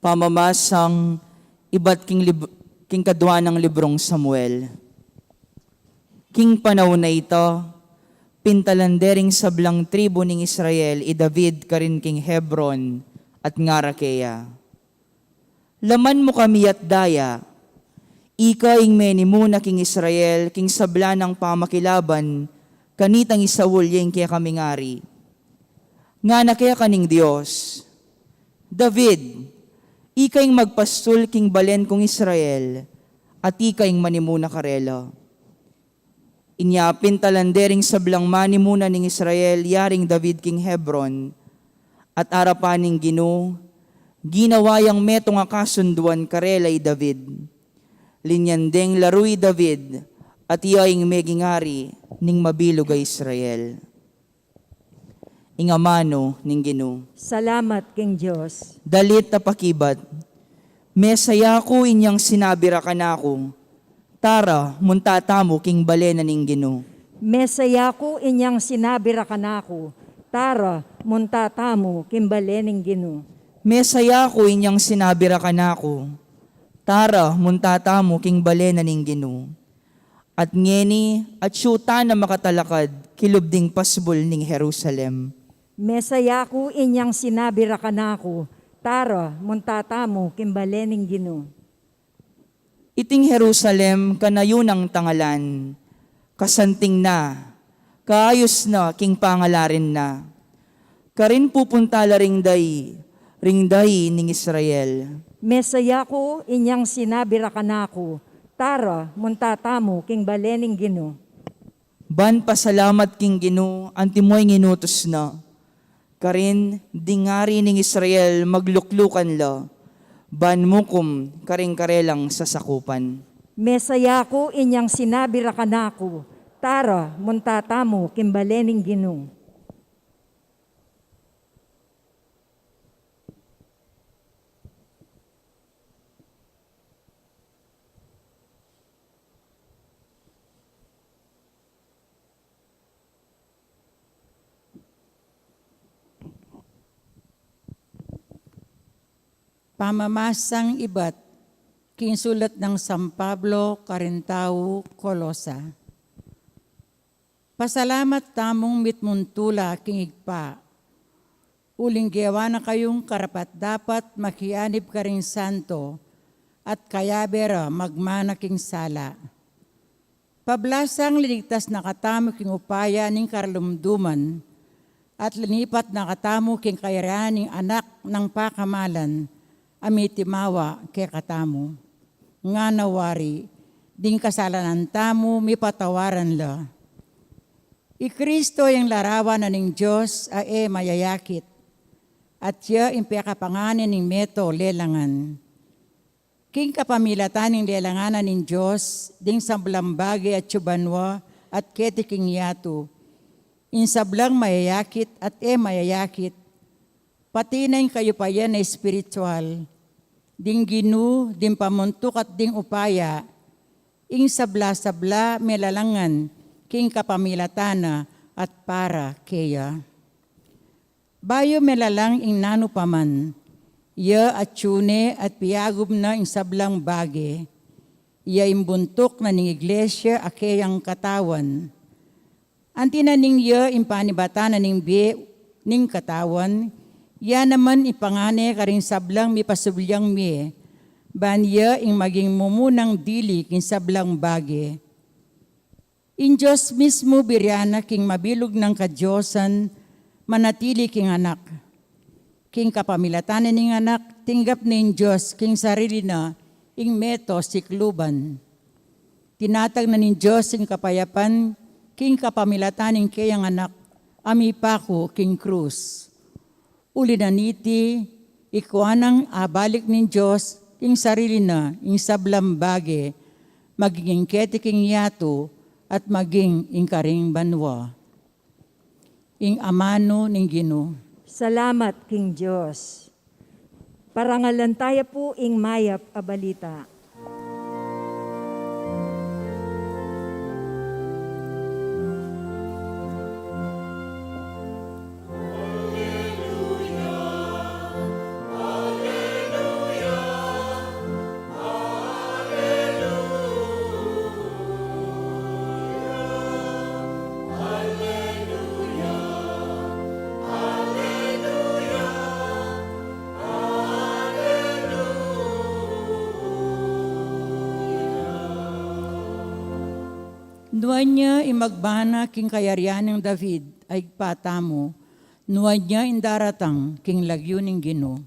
Pamamasang iba't king kadwa ng librong Samuel. King panahon na ito, pintalandering sablang tribo ng Israel, David karin king Hebron at Ngarakea. Laman mo kami at daya, ika ing meni muna king Israel, king sabla ng pamakilaban, kanitang isawul yung kaya kami ngari. Nga na kaya kaning Diyos. David, ika ing magpastul king balen kong Israel, at ika ing manimuna karela. Inyapin talandering sablang manimuna ning Israel, yaring David king Hebron, at arapaning Gino, ginawayang metong akasunduan karelay David. Linyandeng laruy David, at iyaing megingari ning mabilog ay Israel. Ingamano ning Gino. Salamat, King Diyos. Dalit na pakibat, mesaya ko inyang sinabira ka na ako, tara, muntatamo king balena ning Gino. Mesaya ko inyang sinabira ka na ako, tara, muntatamo, kimbalening Gino. Mesaya ko inyang sinabira ka na ako, tara, muntatamo king balena ning Gino. At ngeni at syuta na makatalakad, kilubding pasbol ning Jerusalem. Mesaya ko inyang sinabira ka na ako, tara, muntatamo, kimbalening Gino. Iting Jerusalem kanayunang tangalan, kasanting na, kaayos na king pangalarin na. Karin pupuntala ringday ning Israel. Mesaya ko inyang sinabira ka na ako, tara, muntatamo, king balening Gino. Ban pasalamat king Gino, antimoy nginutos na. Karin dingari ning Israel magluklukan la, ban mukum karing karelang sasakupan. Mesaya ko inyang sinabira ka na ako, tara, muntatamo, king balening Gino. Pamamasang ibat, kinsulat ng San Pablo, Carintao, Colosa. Pasalamat tamong mitmuntula kingigpa. Uling gawa na kayong karapat dapat makianib ka rin santo at kayabera magmana king sala. Pablasang linigtas na katamo king upaya ning karlumduman at linipat na katamo king kayaraning anak ng pakamalan amitimawa kay katamo. Nga nawari, ding kasalanan tamo, mi patawaran la. Ikristo yung larawan na ning Diyos ay mayayakit, at siya impiyakapanganin ning meto lelangan. King kapamilatan ning lelanganan ning Diyos, ding sablambagi at tsubanwa at ketiking yato, insablang mayayakit at mayayakit, pati na yung kayo pa yan na espiritual, ding Ginu, ding pamuntuk at ding upaya, ing sabla-sabla melalangan, king kapamilatana at para keya. Bayo melalang ing nano paman, iya at tune at piyagub na ing sablang bage, iya imbuntok na ning iglesia akeyang katawan. Antina ning iya impanibata na ning bi ning katawan, ya naman ipangane karing sablang mi pasubyang mi, banya ing maging mumunang dili king sablang bage. In Diyos mismo biryana king mabilog ng kadyosan, manatili king anak. King kapamilatan ning anak, tinggap ning Diyos king sarili na, ing meto sikluban. Tinatag na ning Diyos ing kapayapan, king kapamilatan ning kayang anak, amipako king krus. Uli na niti, ikuanang abalik ning Diyos, ing sarili na, ing sablang bage, magiging ketiking yato, at maging ing karing banwa. Ing amano ning Gino. Salamat, King Diyos. Parangalan tayo po ing mayap abalita. Alleluia, Nuwan niya imagbana king kayarian ng David ay patamo, nuwan niya indaratang king lagyo ng Ginoo.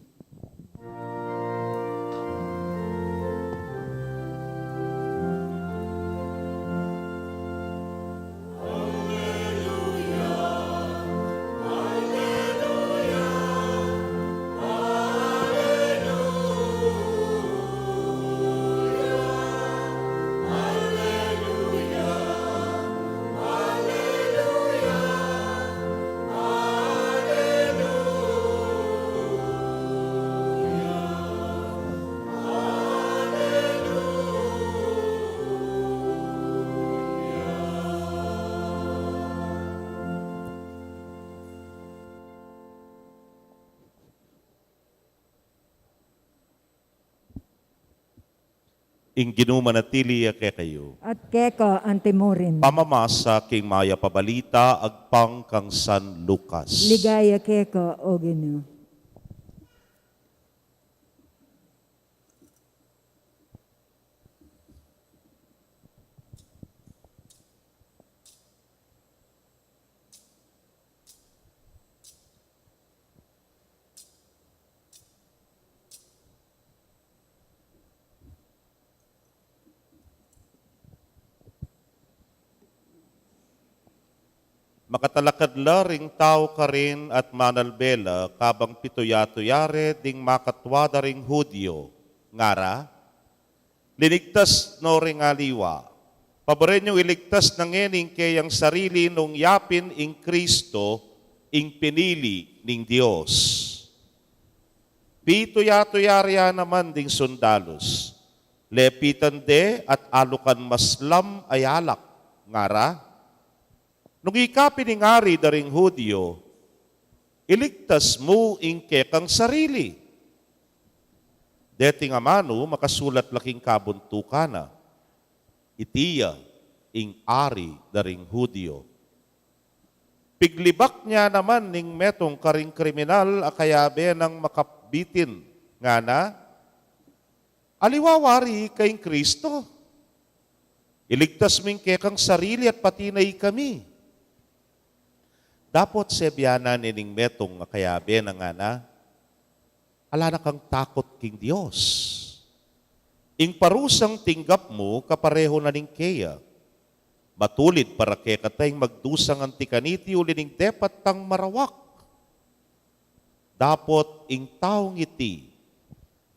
ing ginumanatili ke kayo. At keka antimurin. Pamamasa king maya pabalita agpang kang San Lucas. Ligaya keka o Ginoo. Makatalakadla ring tao ka rin at manalbela kabang pituya-tuyare ding makatwada ring Hudyo. Ngara, linigtas no ring aliwa. Paboren yung iligtas ng ening kayang sarili nung yapin ing Kristo ing pinili ning Dios. Pituya-tuyarya naman ding sundalos. Lepitan de at alukan maslam ay alak. Ngara, nung ikapin ng ari daring Hudyo, iligtas mo ingke kang sarili. Deting amano, makasulat laking kabuntukana. Itiya ing ari daring Hudyo. Piglibak niya naman ning metong karing kriminal akayabe ng makabitin nga na, aliwawari kayong Kristo. Iligtas mingke kang sarili at patinay kami. Dapat sebiyana nining metong kayabe na nga na, ala na kang takot king Diyos. Ing parusang tinggap mo, kapareho na ning keya. Matulid para kay katayng magdusang antikaniti ulining depat tang marawak. Dapat ing taong iti,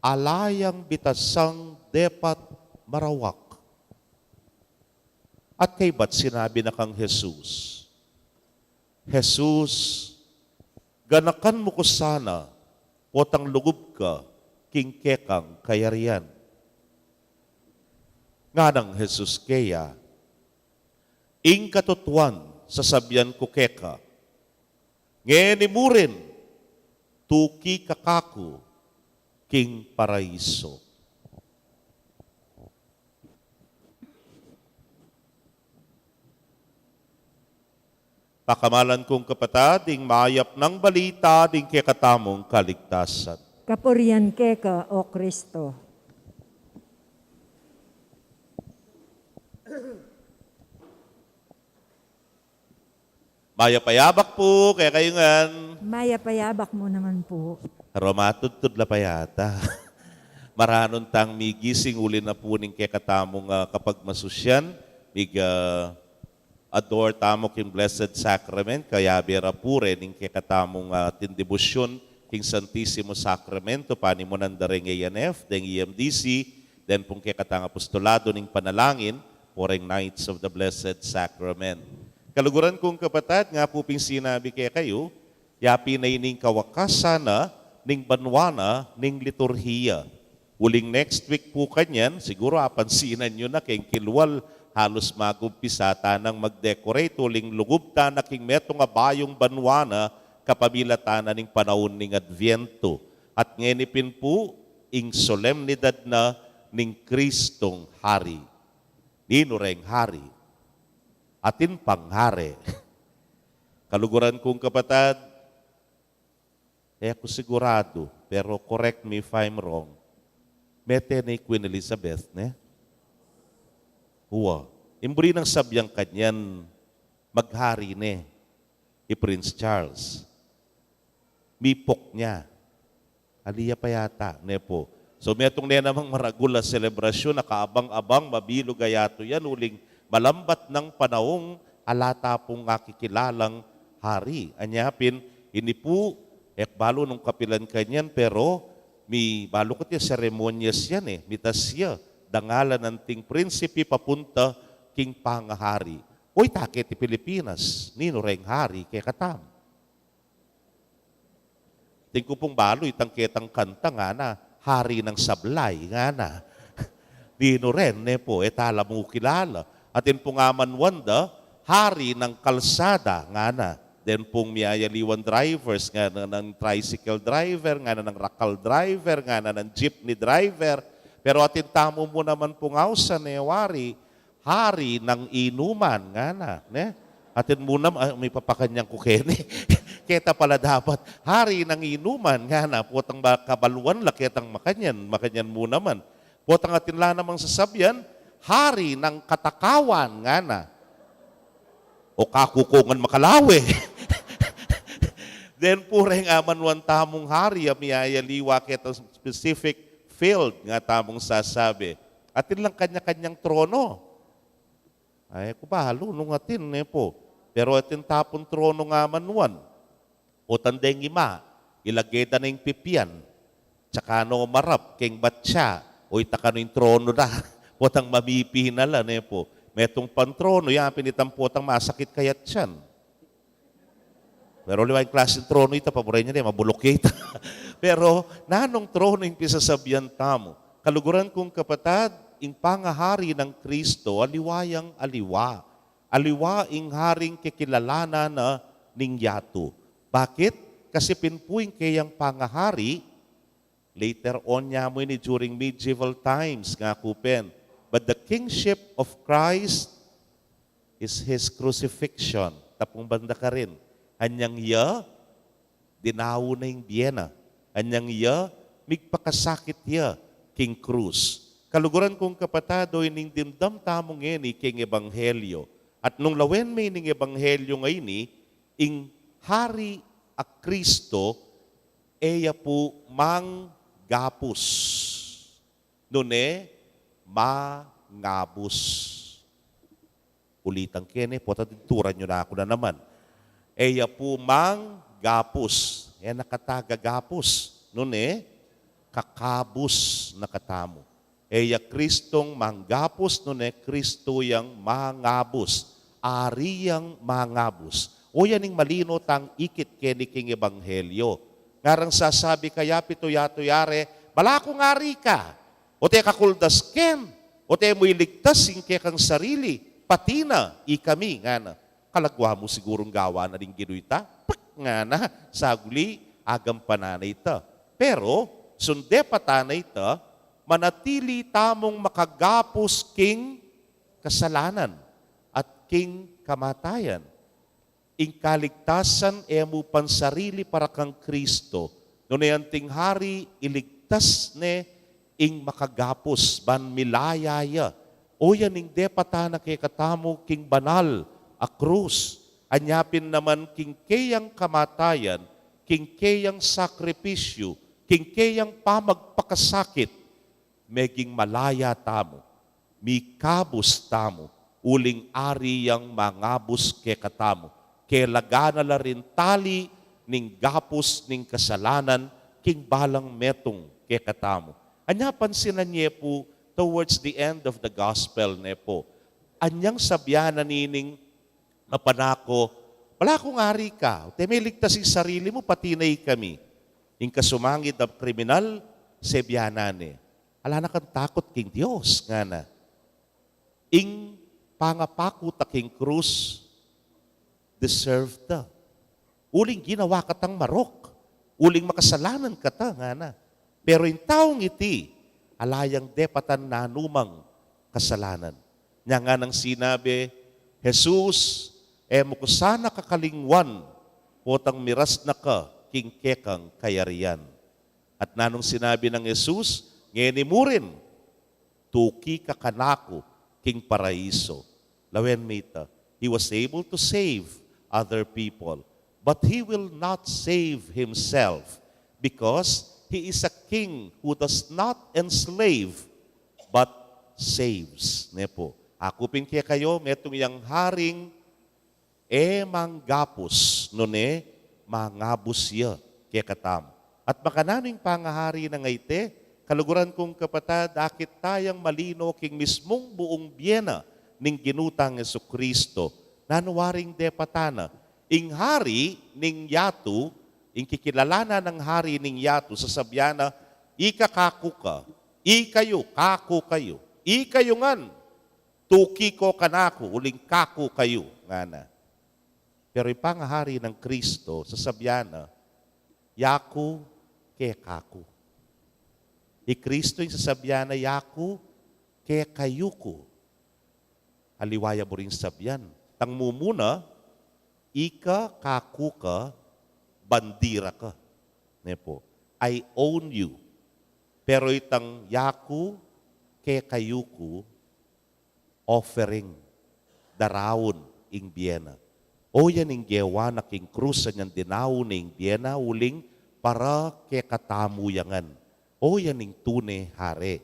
alayang bitasang depat marawak. At kay ba't sinabi na kang Jesus, Jesus, ganakan mo ko sana, potang lugub ka, kingkekang kayarian. Nga ng Jesus kaya, ing katutuan sa sabyan ko keka, ngeni mo rin, tuki kakaku, king paraiso. Pakamalan kong kapatid, ding mayap ng balita, ding kekatamong kaligtasan. Kapurian keka o Kristo. Mayapayabak po, kaya kayo ngan. Maya payabak mo naman po. Romatudtud la payata. Maranon tang migising uli na po ning kekatamong kapag masusyan, adore tamo king Blessed Sacrament, kaya bera pure ning kekatamong tindibusyon king Santissimo Sacramento, panimunan da ring ANF, deng EMDC, then pong kekatang apostolado ning panalangin, poreng Knights of the Blessed Sacrament. Kaluguran kong kapatid, nga po ping sinabi kaya kayo, yapi na ining kawakasana, ning banwana, ning liturhiya. Uling next week po kanyan, siguro apansinan nyo na kayong kilwal, halos magumpisa tanang mag-decorate uling lugub na king metong abayong banwana kapamilatanan ning panahon ning Adviento. At ngenipin po ing solemnidad na ning Kristong Hari. Nino reng Hari. Atin panghari. Kaluguran kong kapatid, ako sigurado, pero correct me if I'm wrong, mete ni Queen Elizabeth, ne? Huwa. Imburi ng sabyang kanyan, maghari ne, Prince Charles. Mipok niya. Aliya pa yata, ne po. So metong ne namang maragula selebrasyon, nakaabang-abang, mabilo gayato yan, uling malambat ng panahong alata pong kakikilalang hari. Anyapin, ini po, balo nung kapilan kanyan, pero mi balo ko tiya seremonyas yan mitas siya, dangalan ng ting prinsipi papunta king pangahari. Uy, takit ti Pilipinas, nino reng hari kay katam. Ting ko pong balo, itangketang kanta nga na, hari ng sablay nga na. Nino ren, po, tala mo kilala. Atin pong aman wanda, hari ng kalsada nga na. Then pong miyayaliwan drivers nga na ng tricycle driver, nga na ng rakal driver, nga na ng jeepney driver. Pero atin tamo mo naman pong sa newari, hari ng inuman nga na. Ne? Atin muna, may papakanyang kukene. Keta pala dapat, hari ng inuman nga na, potang kabaluan la ketang makanyan mo naman. Potang atin la namang sasabyan, hari ng katakawan nga na. O kakukungan makalawe. Then pureng aman tamong hari, miyayaliwa ketang specific field nga tamong sasabi. Atin lang kanya-kanyang trono. Ay, kubalo nung atin po. Pero atin tapon trono nga manuan. O tandeng ima, ilagay na ng pipian, tsaka no marap, keng batsa, o itaka no yung trono na, potang mamipi na lang po. Metong pantrono, yan, pinitang potang masakit kayat siyan. Pero liwa yung klaseng trono ito, paboray niya mabulok ito. Pero nanong trono yung pisasabihan tamo, kaluguran kong kapatad, ing pangahari ng Kristo, aliwayang aliwa. Aliwa ing haring kikilalanan na ningyatu. Bakit? Kasi pinpuing kayang pangahari, later on niya mo ni during medieval times nga kupen. But the kingship of Christ is His crucifixion. Tapong banda ka rin. Anyang iya, dinawo na yung biyena. Anyang iya, migpakasakit iya, king cruz. Kaluguran kong kapatado, ining dimdam tamong ngeni king ebanghelyo. At nung lawen may ning ebanghelyo ngayon, ing hari a Kristo, eya po manggapos. Nune, mangabos. Ulitan kene, potadituran nyo na ako na naman. Eya po manggapos. E nakatagagapos. Nune, kakabos nakatamo. Eya Kristong manggapos, nune Kristo yang mangabos. Ari yang mangabos. O yan yung malino tang ikit keniking ebanghelyo. Ngarang sasabi kaya pito-yato-yare, balako ngari ka, o te kakuldas ken, o te mo iligtas singke kang sarili, pati na, ikami, nga na. Kalagwa mo sigurong gawa na rin ginuita, pak nga na, saguli, agam panana ita. Pero, sunde patana ita, manatili tamong makagapos king kasalanan at king kamatayan. Ing kaligtasan emo pansarili para kang Kristo. Ngunit anting hari iligtas ne ing makagapos ban milayaya. O yan ing depatana kay katamo king banal a krus. Anyapin naman king kayang kamatayan, king kayang sakripisyo, king kayang pamagpakasakit, meging malaya tamo, mikabos tamo, uling ari yang mangabos kay katamo. Kelagana la rin tali ning gapos ning kasalanan king balang metong ke katamo. Anya pansinan niya po towards the end of the gospel ne po. Anyang sabyanan nining mapanako, wala kong ari ka, te may ligtas yung sarili mo, patinay kami. Ing kasumangit na kriminal, sebyanan ala na kang takot king Diyos nga na. Ing pangapako ta king krus, deserved ta. Uling ginawa katang marok. Uling makasalanan kata nga na. Pero yung taong iti, alayang depatan na numang kasalanan. Nya nga nang sinabi, Jesus, mo ko sana kakalingwan, potang miras na ka, king kekang kayarian. At nanong sinabi ng Jesus, ngeni mo rin, tuki ka kanako, king paraiso. Lawen mita. He was able to save other people, but he will not save himself because he is a king who does not enslave but saves. Nepo. Akupin kaya kayo, metong yang haring manggapos, nune, mangabos ya, kaya katam. At makanaming pangahari na ngayte, kaluguran kong kapatad, akit tayang malino king mismong buong biyena ning ginutang Jesucristo, nanuwaring depatana. Ing hari ning yatu, ing kikilalanan ng hari ning yatu, sasabyana, ikakaku ka, ikayo, kaku kayo, ikayo ngan, tuki ko kanako, uling kaku kayo, ngana. Pero ipangahari ng Kristo, sasabyana, yaku ke kaku. Kristo yung sasabyana, yaku ke kayuko. Aliwaya mo rin sabyan. Tang mumuna, ika kaku ka, bandira ka. Nepo, I own you. Pero itang yaku ke kayuko, offering, darawon ing biyena. O yan ing gewa na king krus yan dinawon ing biyena uling para ke katamuyangan. O yan ing tune hari.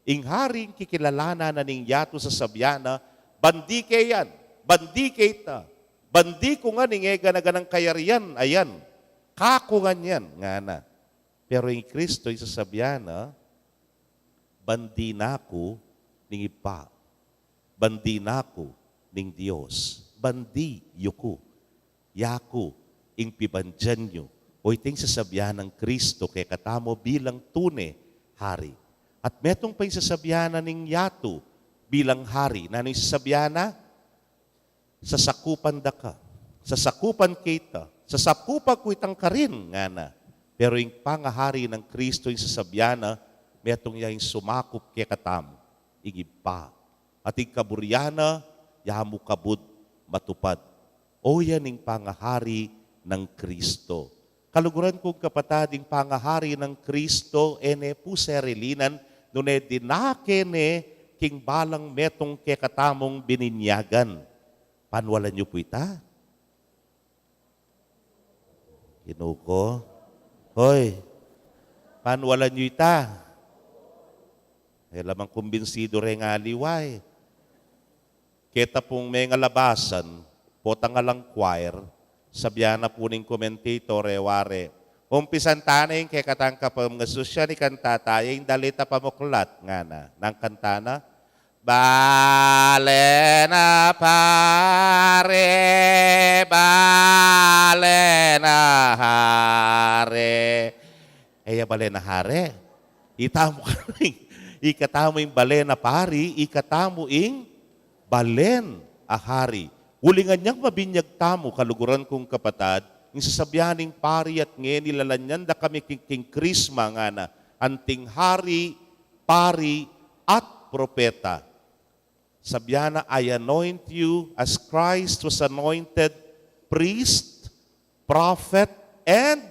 Ing haring kikilalana na ning yato sa sabyana, bandi ke yan, bandi ke ita, bandi ko nga ning ganaganang kayarian, ayan, kakungan yan, nga na. Pero ing Kristo yung sasabyana, bandi na ko ning ipa. Bandi nako ning Dios. Bandi yuko. Yaku ing pibandyan nyo. O iting sasabihan ng Kristo kay katamo bilang tune hari. At metong pa yung sasabihan ning yatu bilang hari. Nano yung sasabihan na? Sasakupan da ka. Sasakupan kita. Sasakupan ko itang karin. Nga na. Pero yung pangahari ng Kristo yung sasabihan na metong yung sumakup kay katamo. Igipa. At ikaburyana, yamu kabud matupad. O yan ang pangahari ng Kristo. Kaluguran kong kapatading pangahari ng Kristo, ene po serilinan, nune dinakene king balang metong kekatamong bininyagan. Panwalan niyo po ita? Kinuko? Hoy, panwalan niyo ita? Lamang kumbinsido rin nga liway. Kita pong may ngalabasan, potang alang choir, sabyan na po ning commentator, ware. Umpisan taning kay katangka pa mga susya ni kantatay, yung dalita pamuklat nga na, ng kantana. Bale na pare, bale na hare. Bale na hare. Itamo ka rin. Ikatamo yung bale na pari, ikatamo yung balen ahari. Ulingan niyang mabinyag tamo, kaluguran kong kapatad, yung sasabihaning pari at ngayon nilalanyan da kami king krisma nga na, anting hari, pari, at propeta. Sabihan na, I anoint you as Christ was anointed priest, prophet, and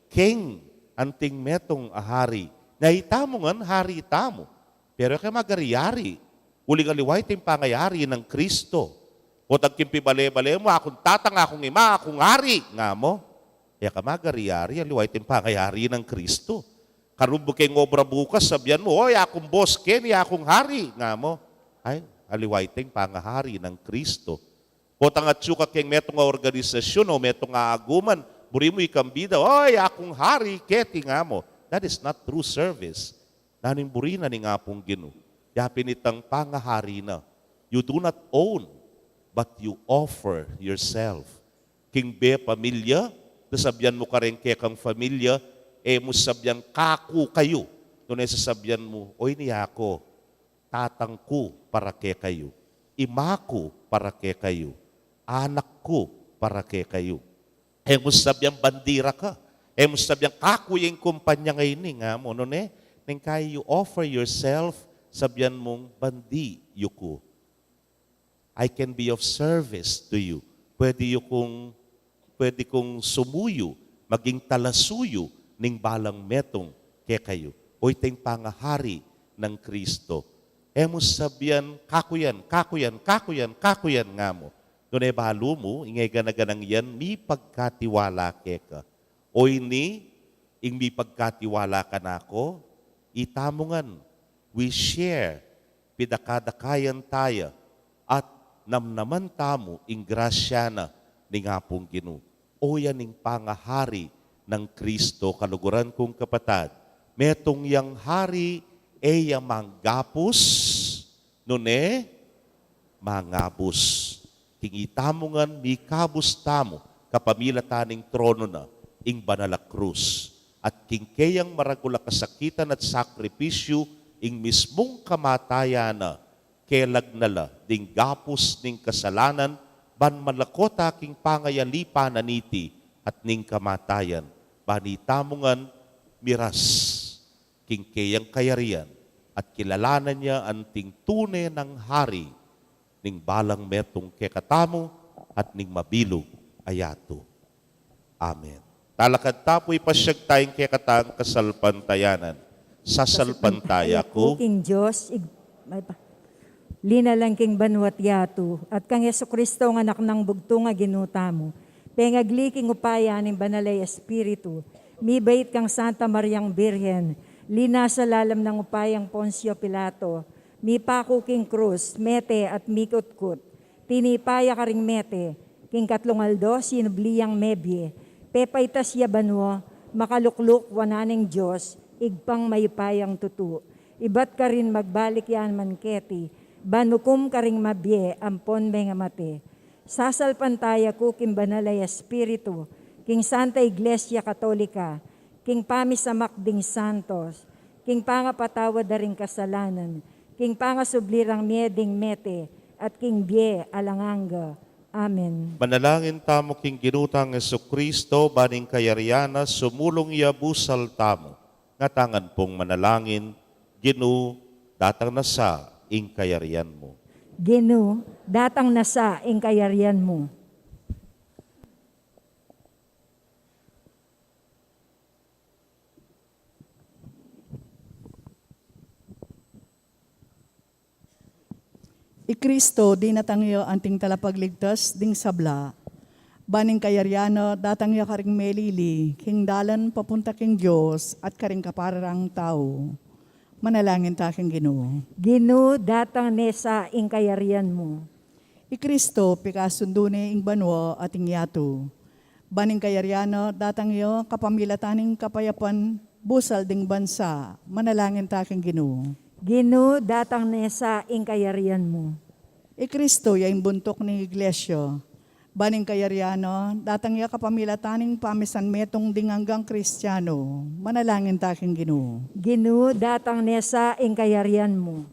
king. Anting metong ahari. Nahitamo nga, hari tamo. Pero kaya magariyari. Uling aliway tayong pangayari ng Kristo. O tagkimpi bale-bale mo, akong tatang, akong ima, akong hari. Nga mo, kaya ka magariyari, aliway tayong pangayari ng Kristo. Karubo kayong obra bukas, sabihan mo, oy, akong boss, Kenny, akong hari. Nga mo, ay, aliway tayong pangahari ng Kristo. O tangatsuka kayong metong organisasyon o metong aaguman, buri mo ikambida, oy, akong hari, Keti, nga mo. That is not true service. Naning buri na ni nga pong gino. Yapin itang pangahari na. You do not own, but you offer yourself. King be pamilya, nasabyan mo ka rin kaya kang pamilya, mo sabyan kaku kayo. Doon ay sasabyan mo, oy niya ako, tatang ko para kaya kayo, ima ko para kaya kayo, anak ko para kaya kayo. Mo sabyan bandira ka. Mo sabyan kaku yung kumpanya ngayon nga mo. Noon nang kaya you offer yourself, sabyan mong bandi yuko. I can be of service to you. Pwede kong sumuyo, maging talasuyo ning balang metong kay kayo. O itong pangahari ng Kristo. emos sabian, kakuyan, kakuyan, kakuyan, kakuyan nga mo. Doon ay bahalo mo, ingay ganaganang yan, mi pagkatiwala keka. O ini, ing mi pagkatiwala ka na ako, itamungan, we share, pidakadakayan tayo, at namnaman tamo, ing grasya na, ni nga pong Ginoo. O yan ing pangahari ng Kristo, kaluguran kong kapatad. Metong yang hari, e yang manggapos, nune, mangabos. Tingitamungan, mikabos tamo, kapamila taning trono na, ing banala krus. At kingkayang maragula kasakitan at sakripisyo, ing mismong kamatayan na, kelag nala, ding gapos ning kasalanan, ban malakot aking pangayalipa na niti, at ning kamatayan, banitamungan, miras, kingkayang kayarian, at kilalanan niya ang tingtune ng hari, ning balang metong kekatamo, at ning mabilog ayato. Amen. Talakad tapoy pasyag tayong kekatang kasalpantayanan. Sasalpantaya ko, King Diyos, linalang king banwat yato, at kang Yesu Kristo ang anak ng bugto nga ginuta mo. Pengagliking upaya ng banalay espiritu, mibait kang Santa Mariang Birhen, lina sa lalam ng upayang Poncio Pilato, mi pako king krus, mete at mikutkut, tinipaya ka ring mete, king katlungaldo, sinubliyang mebye, pepaitas yabanwo, makalukluk wananing Diyos, igpang mayupayang tutu. Ibat ka rin magbalik yan manketi, banukum ka ring mabye, ampon may nga mate. Sasalpantaya ko king banalay espiritu, king Santa Iglesia Katolika, king pamisamak ding santos, king pangapatawad da ring kasalanan, king pangasublirang mieding mete, at king bie alanganga. Amen. manalangin tamo king ginutang Jesucristo, baning kayariana, sumulong iya busal tamo. Ngatangan pong manalangin, Ginoo, datang na sa ing kayarian mo. Gino, datang nasa ing kayarian mo. Kristo, di natangyo anting talapagligtas ding sabla. Baning kayaryano, datangyo karing melili, king dalan papunta king Diyos at karing kaparang tao. Manalangin ta king Ginoo. Gino, datang nesa ing kayarian mo. Kristo, pikasundo ni ing banwa at ing yato. Baning kayaryano, datangyo kapamilataning kapayapan, busal ding bansa. Manalangin ta king Ginoo. Gino, datang nesa ing kayarian mo. Kristo, yaing buntok ni Iglesia. Baning kayaryano, datang ya kapamilataning pamisan metong dinganggang Kristiyano. Manalangin taking Ginoo. Gino, datang nesa ing kayarian mo.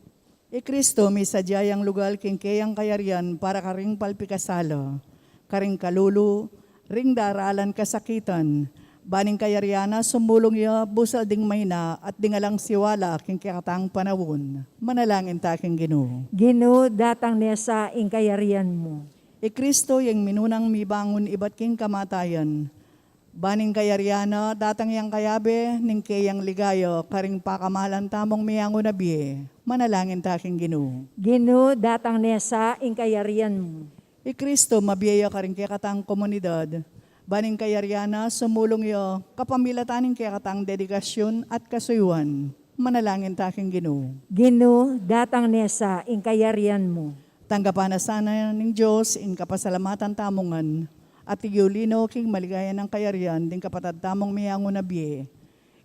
Kristo, may sadyayang lugal king kayang kayaryan para karing palpikasalo, karing kalulu, ring daralan kasakitan. Baning kayaryana, sumulong ya, busal ding mayna at dingalang siwala king kakatang panawon. Manalangin taking Ginoo. Gino, datang nesa ing kayarian mo. Kristo, yung minunang mibangon iba't king kamatayan. Baning kayaryana, datang yang kayabe, ning kayang ligayo, karing pakamalan tamong miyango na biye. Manalangin taking Ginoo. Gino, datang nesa ing kayarian mo. Kristo, mabiyaya karing kakatang komunidad. Baning kayaryana, sumulong yo, kapamilataning kakatang dedikasyon at kasuyuan. Manalangin taking Ginoo. Gino, datang nesa ing kayarian mo. Tanggapan na sana ng Diyos in kapasalamatan tamongan at tigulino king maligaya ng kayarian din kapatad tamong miyango na biye.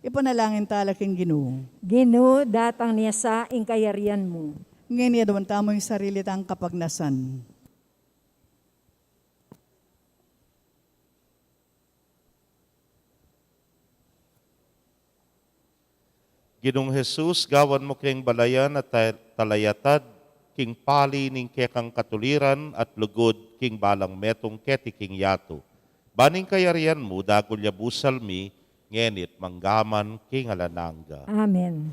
Ipanalangin tala king Ginoo. Gino, datang nesa ing kayarian mo. Ngayon yadawan tamo yung sarili tang kapagnasan. Ginong Jesus, gawan mo kayong balayan at talayatad, king pali ning kekang katuliran at lugod king balang metong keti king yato. Baning kayarian mo, dagol ya busal mi, ngenit manggaman king alananga. Amen.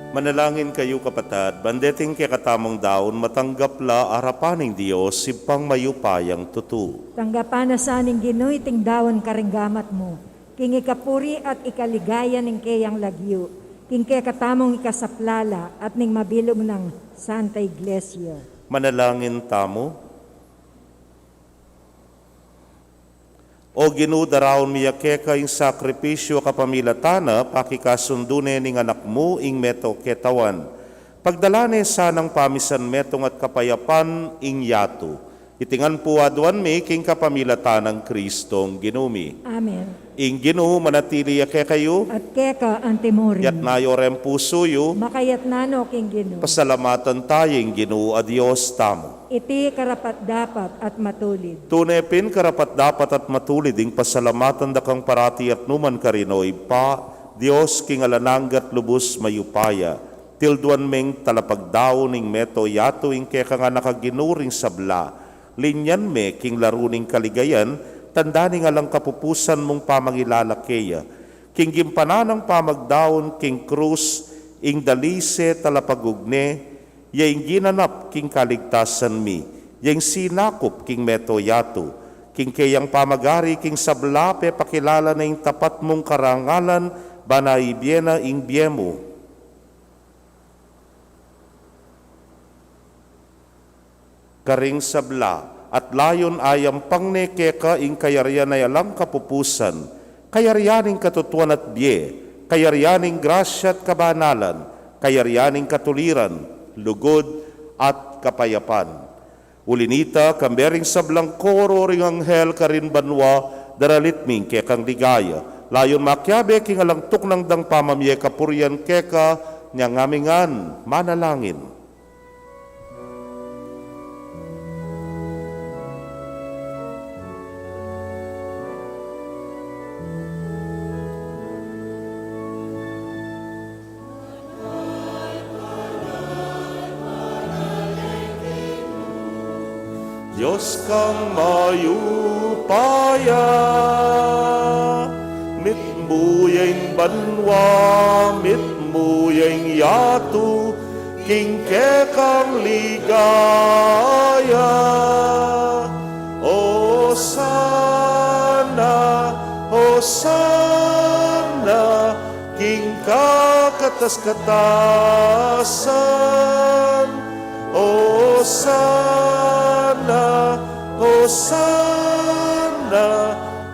Manalangin kayo kapatad, bandeting kay katamong daon, matanggap la arapaning Diyos, sipang mayupayang tutu. Tanggapan na sa aning Ginoo iting dawon karinggamat mo. King ikapuri at ikaligaya ning kayang lagyo. King kaya katamong ikasaplala at ning mabilog ng Santa Iglesia. Manalangin tamo. O Ginoo daraon miya keka ing sakripisyo kapamilatana, pakikasundune ning anak mo ing meto ketawan. Pagdalane sanang pamisan metong at kapayapan ing yato. Itingan po aduan mi king kapamilatanang Kristong Ginumi. Amen. Ing Ginoo manatili ya kayo. At keka antemorin. Yat nayorem puso yu. Makayat nano king Ginoo. Pasalamatan tayong Ginoo a Dios tamo. Iti karapat dapat at matulid. Tunepin karapat dapat at matulid ing pasalamatan dakang parati at numan karinoy pa Dios king alananggat lubos mayupaya. Tilduan meng talapagdao ning meto yato ing keka nga nakaginuring sabla. Linyan me king laruning kaligayan, tandani nga lang kapupusan mong pamangilalakeya. King gimpananang pamagdaon king krus, ing dalise talapagugne, yaing ginanap king kaligtasan mi, yaing sinakop king meto yato, king kayang pamagari king sablape pakilala na ing tapat mong karangalan, banay biena ing biemo. Karing sabla, at layon ayam pangne keka ing kayaryan ay alang kapupusan, kayaryaning katutuan at biye, kayaryaning grasya at kabanalan, kayaryaning katuliran, lugod at kapayapan. Ulinita, kambering sablang koro ring anghel karin banwa, daralitming kekang ligaya, layon makyabe king alang tuknang dang pamamye kapurian keka, nyangamingan manalangin. Diyos kang mayupaya, mitmuyeng banwa, mitmuyeng yatu, kingke kang ligaya. O sana, kingka katas-katasan. O sana,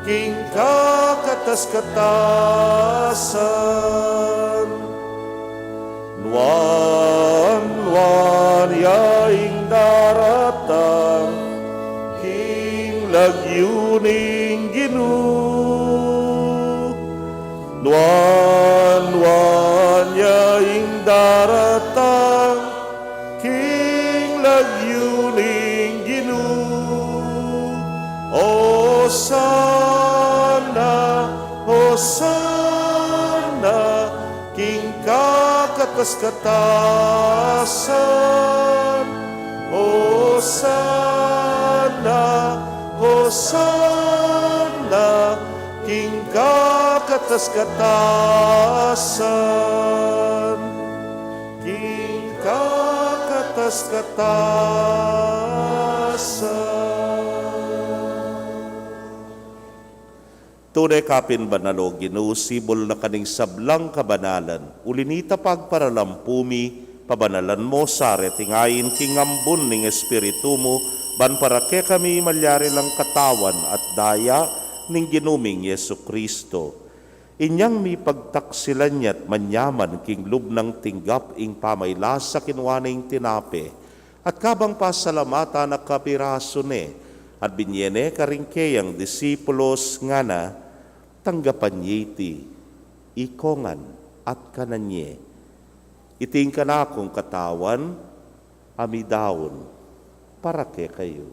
king kakatas-katasan. Nuan yaing daratang, king lagyuning Ginoo. Nuan yaing daratang, king lagyuning Ginoo. O sana, king kakatas-katasan. O sana, king kakatas-katasan. King kakatas-katasan. Tunay kapin banalo, Ginoo, sibol na kaning sablang kabanalan. Ulinita pagparalampumi, pabanalan mo sare, tingayin kingambun ning espiritu mo, ban para ke kami malyari lang katawan at daya ning ginuming Yesu Kristo. Inyang mi pagtaksilan niya't manyaman king lubnang tinggap ing pamaylasa kinwaning tinape, at kabang pasalamata na kapiraso ne, at binyene karingkeyang disipulos nga na, tanggapan yiti, ikongan at kananye. Iting kanakong katawan, amidawon, para ke kayo.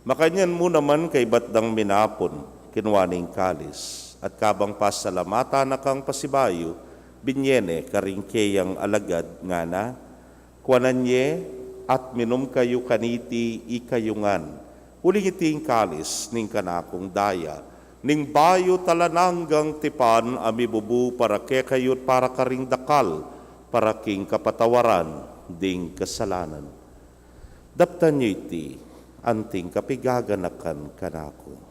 Makanyan mo naman kay batdang minapon, kinwaning kalis, at kabang pasalamata na kang pasibayo, binyene karingkeyang alagad nga na, kwananye at minom kayo kaniti ikayungan, uling iting kalis ning kanakong daya, ning bayo talananggang tipan amibubu para kekayot para karing dakal, para king kapatawaran ding kasalanan. Daptan niyo iti, anting kapigaganakan kanako.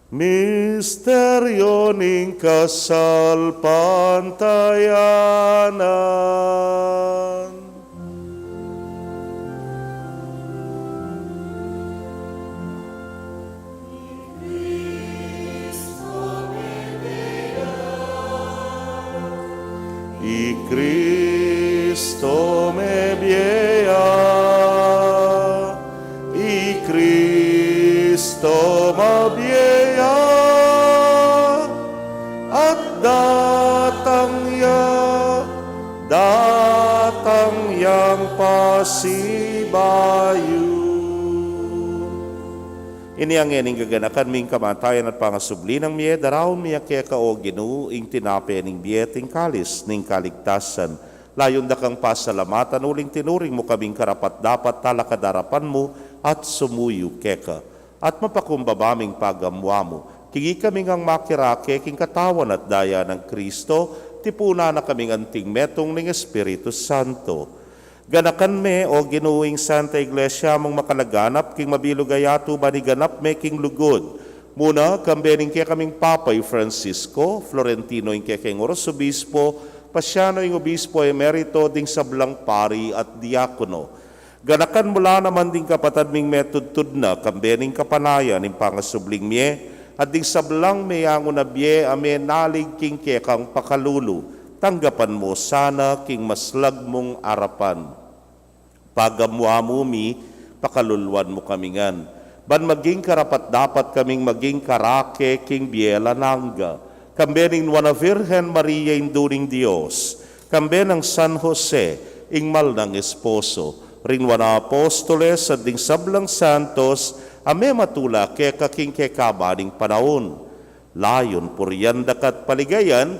Misteryo ning kasal pantayanan. I Cristo me bieya, I Cristo mabieya, at datang yang pasibayu. Ini ang ening gaganakan ming kamatayan at pangasubli ng miye, daraon miya kaya kao Ginoo ing tinape ning biyeting kalis ning kaligtasan. Layon da kang pasalamatan uling tinuring mo kaming karapat dapat talakadarapan mo at sumuyo keka. At mapakumbabaming pagamwa mo. Kigi kaming ang makirake king katawan at daya ng Kristo, tipuna na kaming anting metong ning Espiritu Santo. Ganakan me o Ginuing Santa Iglesia mong makalaganap king mabilugayato baniganap me king lugod. Muna kambening kaya kaming Papay Francisco, Florentino ing kaya king Orsobispo, Pasyano ing Obispo Emerito ding sablang pari at diakono. Ganakan mula naman ding kapatad ming metudtud na kambening kapanayan ing pangasubling mie at ding sablang meyango na bie ame nalig king kaya kang pakalulu. Tanggapan mo sana king maslag mong arapan. Pagamwa mo mi, pakalulwan mo kamingan. Ban maging karapat dapat kaming maging karake king biela nangga. Kambe ning Nuana Virgen Maria induring Dios. Kambe ng San Jose, ingmal ng esposo. Ring wana apostoles at ding sablang santos, ame matula ke kaking kekabaning panahon. Layon puryandakat paligayan,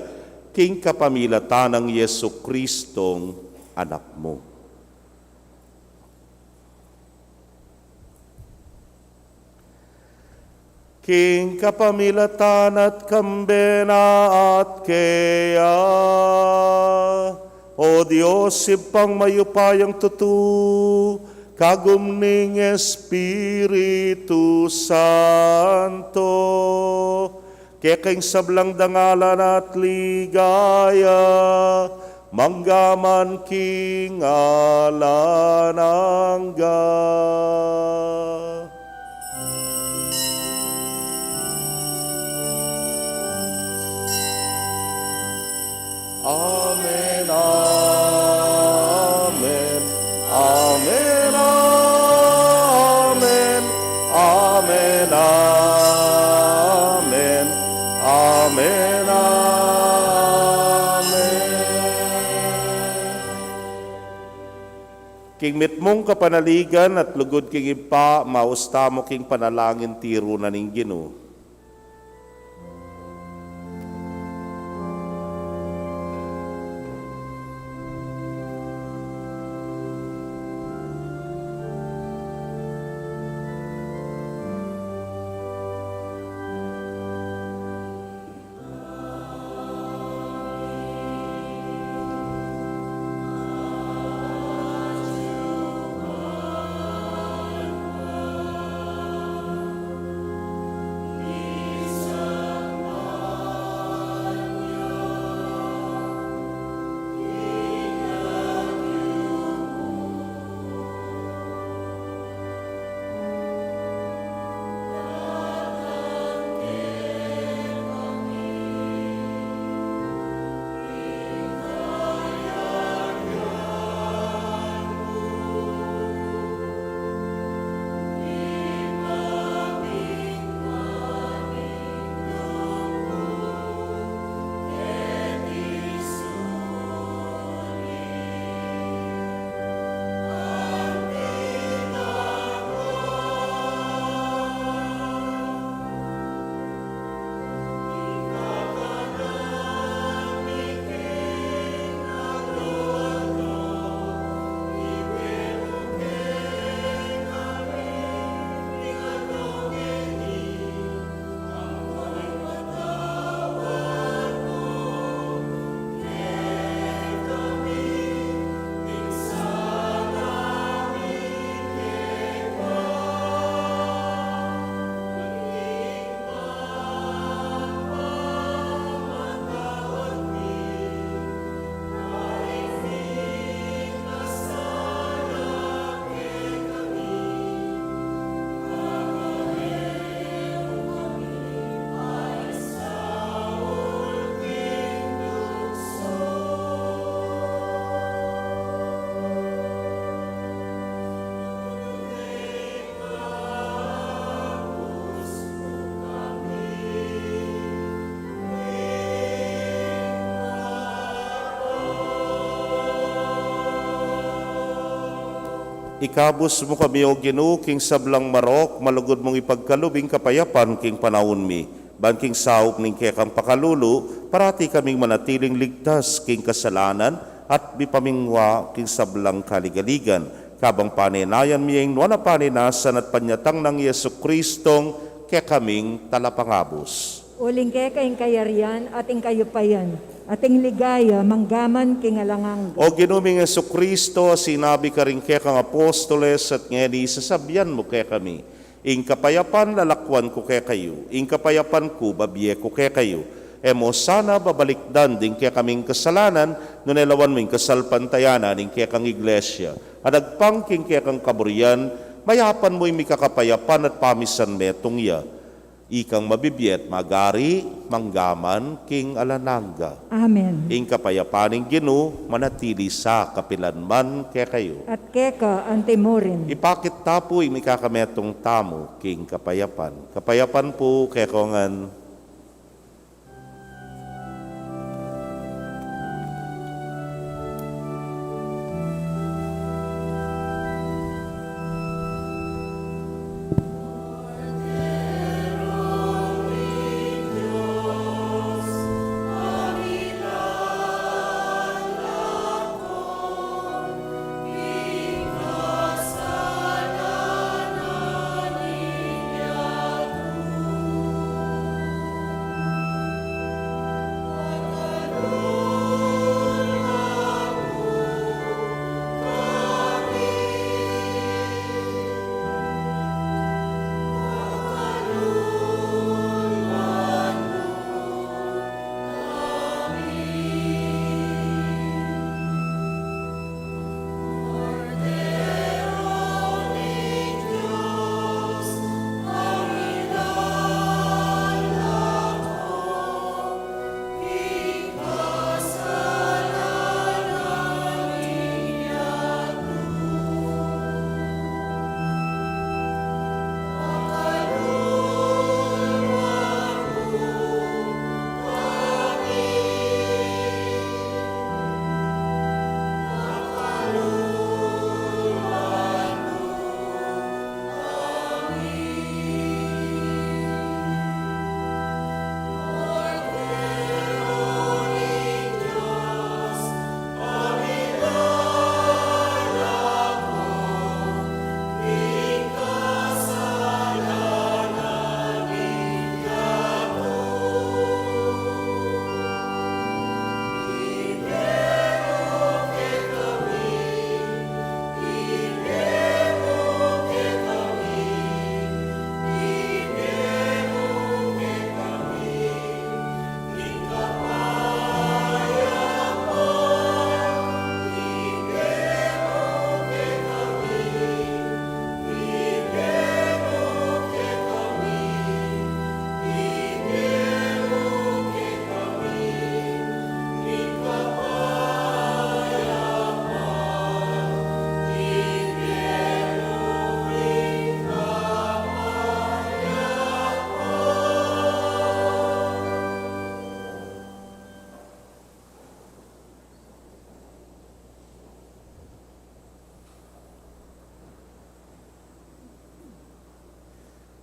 king kapamilatan ng Yesu Kristong anak mo. King kapamilatan at kambena at kaya, o Diyos, ipang mayupayang tutu, kagumning Espiritu Santo, kekeng sablang dangalan at ligaya, manggaman king alanangga. Amen, amen, amen, amen, amen, amen, amen, amen. King mitmong kapanaligan at lugod king ipa, mausta mo king panalangin tiro na ning Ginoo. Ikabus mo kami o Ginoo king sablang marok, malugod mong ipagkalubing kapayapan king panahon mi. Banking saop ning kekang pakalulu, parati kaming manatiling ligtas king kasalanan at bipamingwa king sablang kaligaligan. Kabang paninayan miyeng nuana paninasan at panyatang ng Yesu Kristong kekaming talapangabos. Uling kayong kayarian ating kayupayan, ating ligaya, manggaman kingalangang. O ginuming Yesu Kristo, sinabi ka rin kekang apostoles at ngeni sasabyan mo kekami. Ing kapayapan lalakwan ko kayo, ing kapayapan ko babiye ko kayo. Emo sana babalikdan din kaming kasalanan, nunelawan mo yung kasalpantayanan ing kekang iglesia. Adagpang king kekang kaburian, mayapan mo yung mikakapayapan at pamisan metong ya. Ikang mabibiyet, magari, manggaman, king alananga. Amen. Ing kapayapaning Ginoo, manatili sa kapilanman kayo. At keka antimurin. Ipakit tapo ing mikakametong tamo, king kapayapan. Kapayapan po kekongan.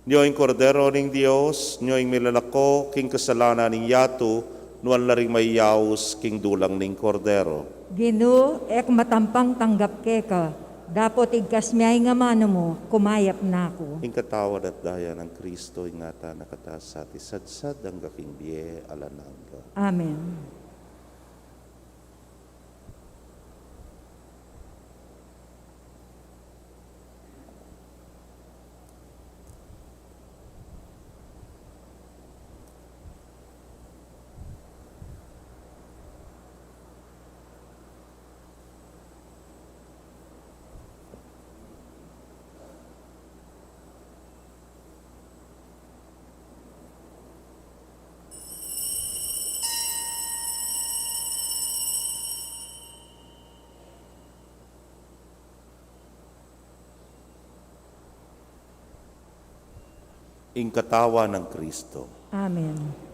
Nyoing kordero ning Dios, nyoing milalako, king kasalanan ning yato, nuan laring may yaus, king dulang ning kordero. Ginoo, ek matampang tanggap keka, dapot igkas miyay nga mano mo, kumayap na ako. Ing katawad at daya ng Kristo, ingata nakatasat, isadsad ang gaking biye alananga. Amen. Ing katawa ng Kristo. Amen.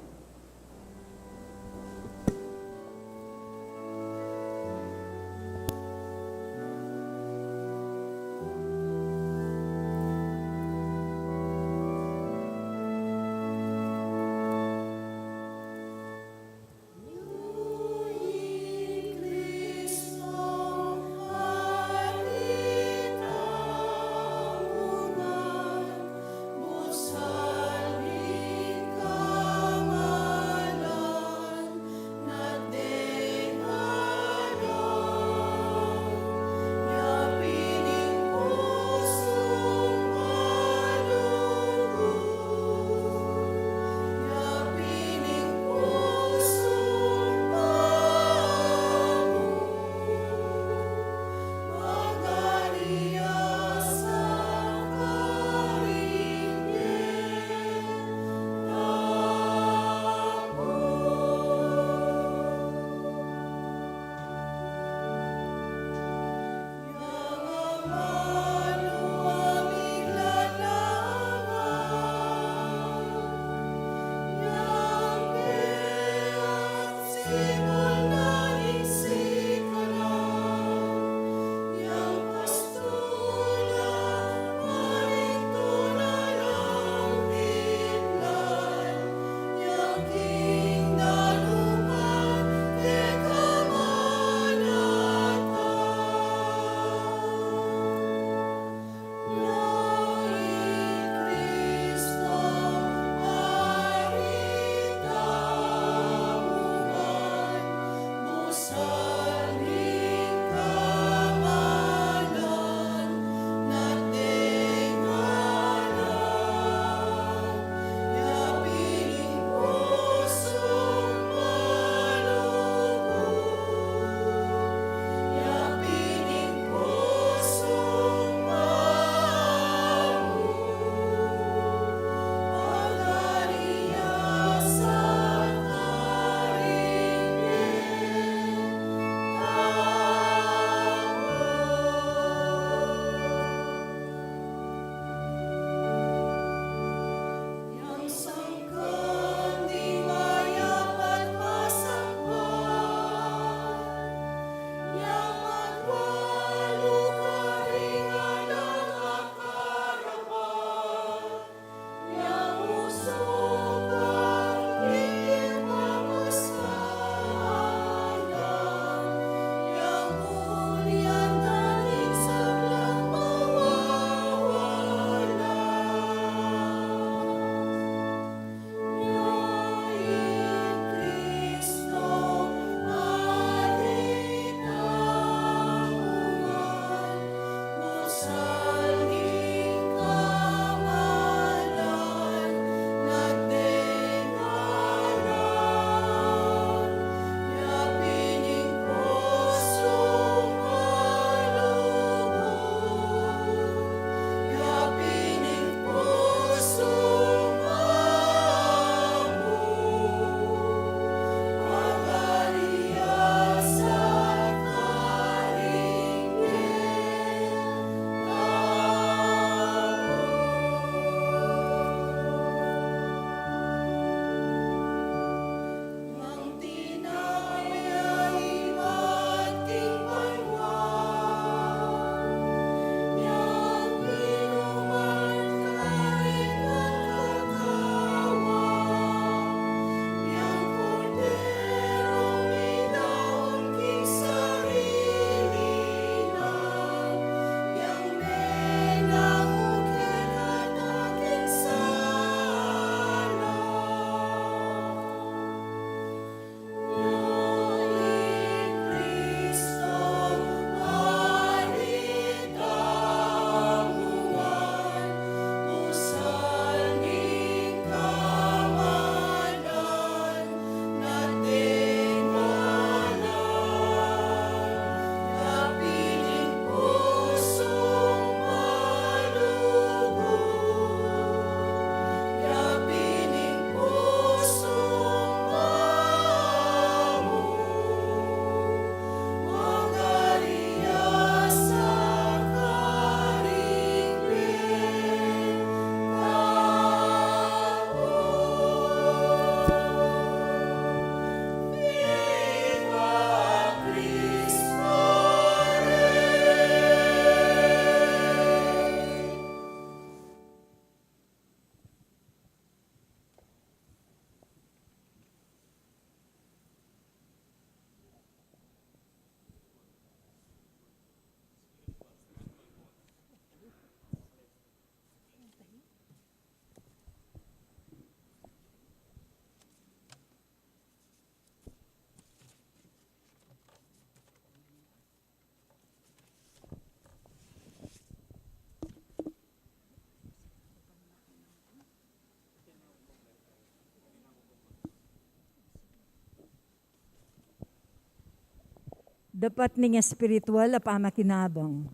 dapat ning espiritual a pamakinabang.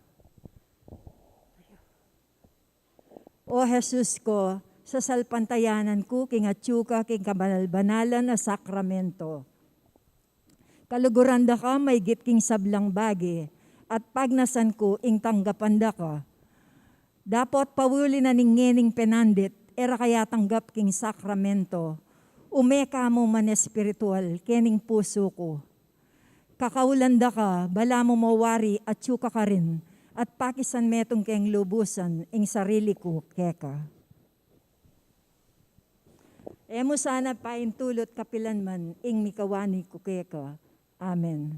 O Jesus ko, sa salpantayanan ko king atsuka king kabanal-banalan na sakramento. Kaluguranda ka may git king sablang bagi, at pagnasan ko ing tanggapanda ka. Dapat pawuli na ningening penandit, era kaya tanggap king sakramento. Umeka mo man espiritual, kening puso ko. Kakaulanda ka, bala mo mawari at tsuka ka rin, at pakisan metong keng lubusan ing sarili ko keka. Emo sana paintulot kapilanman ing mikawani ko keka. Amen.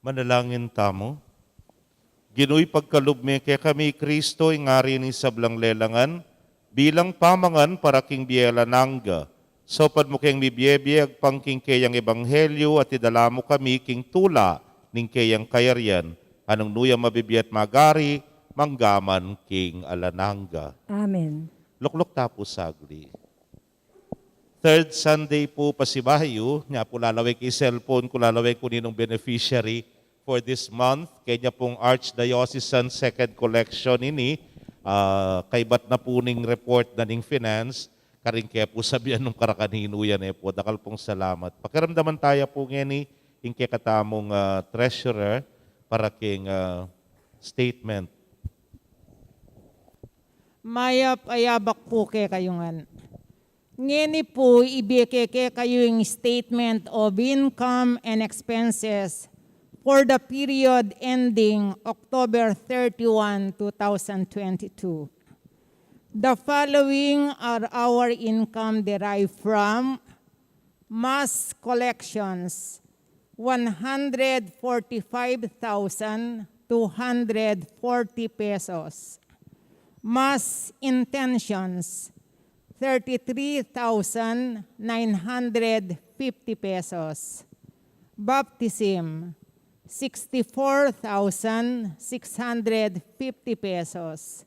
Manalangin tamo. Ginoy pagkalubme kay kami Kristo ing ngari ni sablang lelangan bilang pamangan para king biela nangga. Sopad mo keng mibiyebiyag pang king kayang ebanghelyo at idala mo kami king tula ning kayang kayaryan. Anong nuya mabibiyat magari manggaman king alanangga. Amen. Luklok tapos sagli. Third Sunday po pasibahayo, niya po lalaway kay cellphone, ko lalaway ko ninong beneficiary for this month. Kanya pong Archdiocesan Second Collection ini, kay bat na po ning report na ning finance, karing kaya po sabihan nung karakanino yan po. Dakal pong salamat. Pakiramdaman tayo po ngeni, ing kaya katamong treasurer para king statement. Mayap ayabak po kay kayungan. Ngeni po ibigay kayo yung statement of income and expenses for the period ending October 31, 2022. The following are our income derived from mass collections, 145,240 pesos. Mass intentions, 33,950 pesos. Baptism, 64,650 pesos.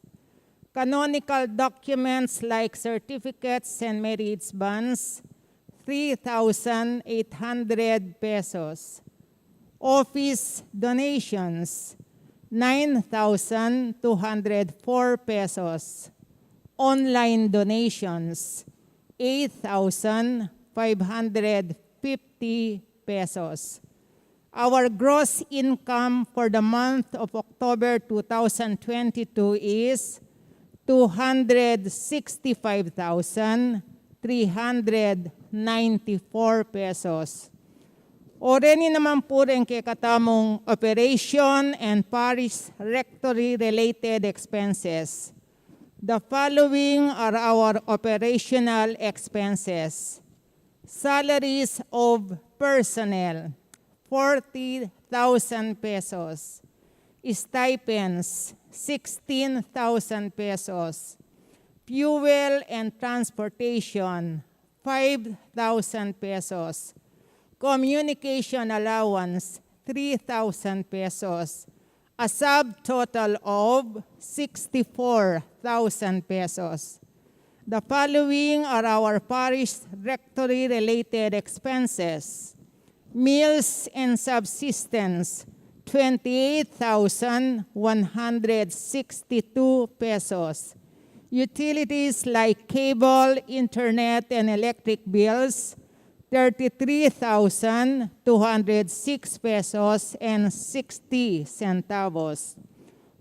Canonical documents like certificates and marriage bonds, 3,800 pesos. Office donations, 9,204 pesos. Online donations, 8,550 pesos. Our gross income for the month of October 2022 is 265,394 pesos. O rin naman po rin kay katamong operation and parish rectory related expenses. The following are our operational expenses. Salaries of personnel, 40,000 pesos. Stipends, 16,000 pesos. Fuel and transportation, 5,000 pesos. Communication allowance, 3,000 pesos. A subtotal of 64,000 pesos. The following are our parish rectory related expenses. Meals and subsistence, 28,162 pesos. Utilities like cable, internet, and electric bills, 33,206 pesos and 60 centavos.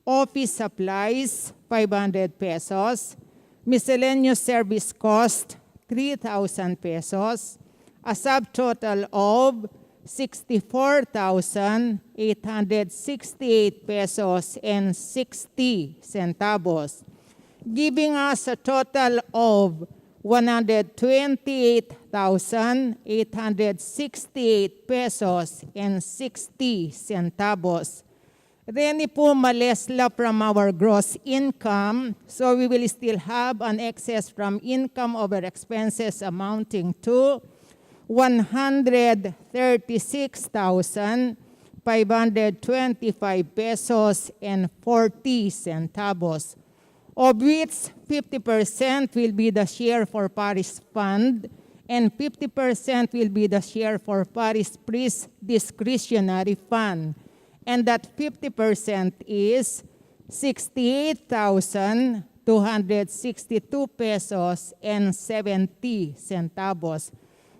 Office supplies, 500 pesos. Miscellaneous service cost, 3,000 pesos. A subtotal of 64,868 pesos and 60 centavos, giving us a total of 128,868 pesos and 60 centavos. Reni po malesla from our gross income, so we will still have an excess from income over expenses amounting to 136,525 pesos and 40 centavos, of which 50% will be the share for parish fund and 50% will be the share for parish priest discretionary fund. And that 50% is 68,262 pesos and 70 centavos.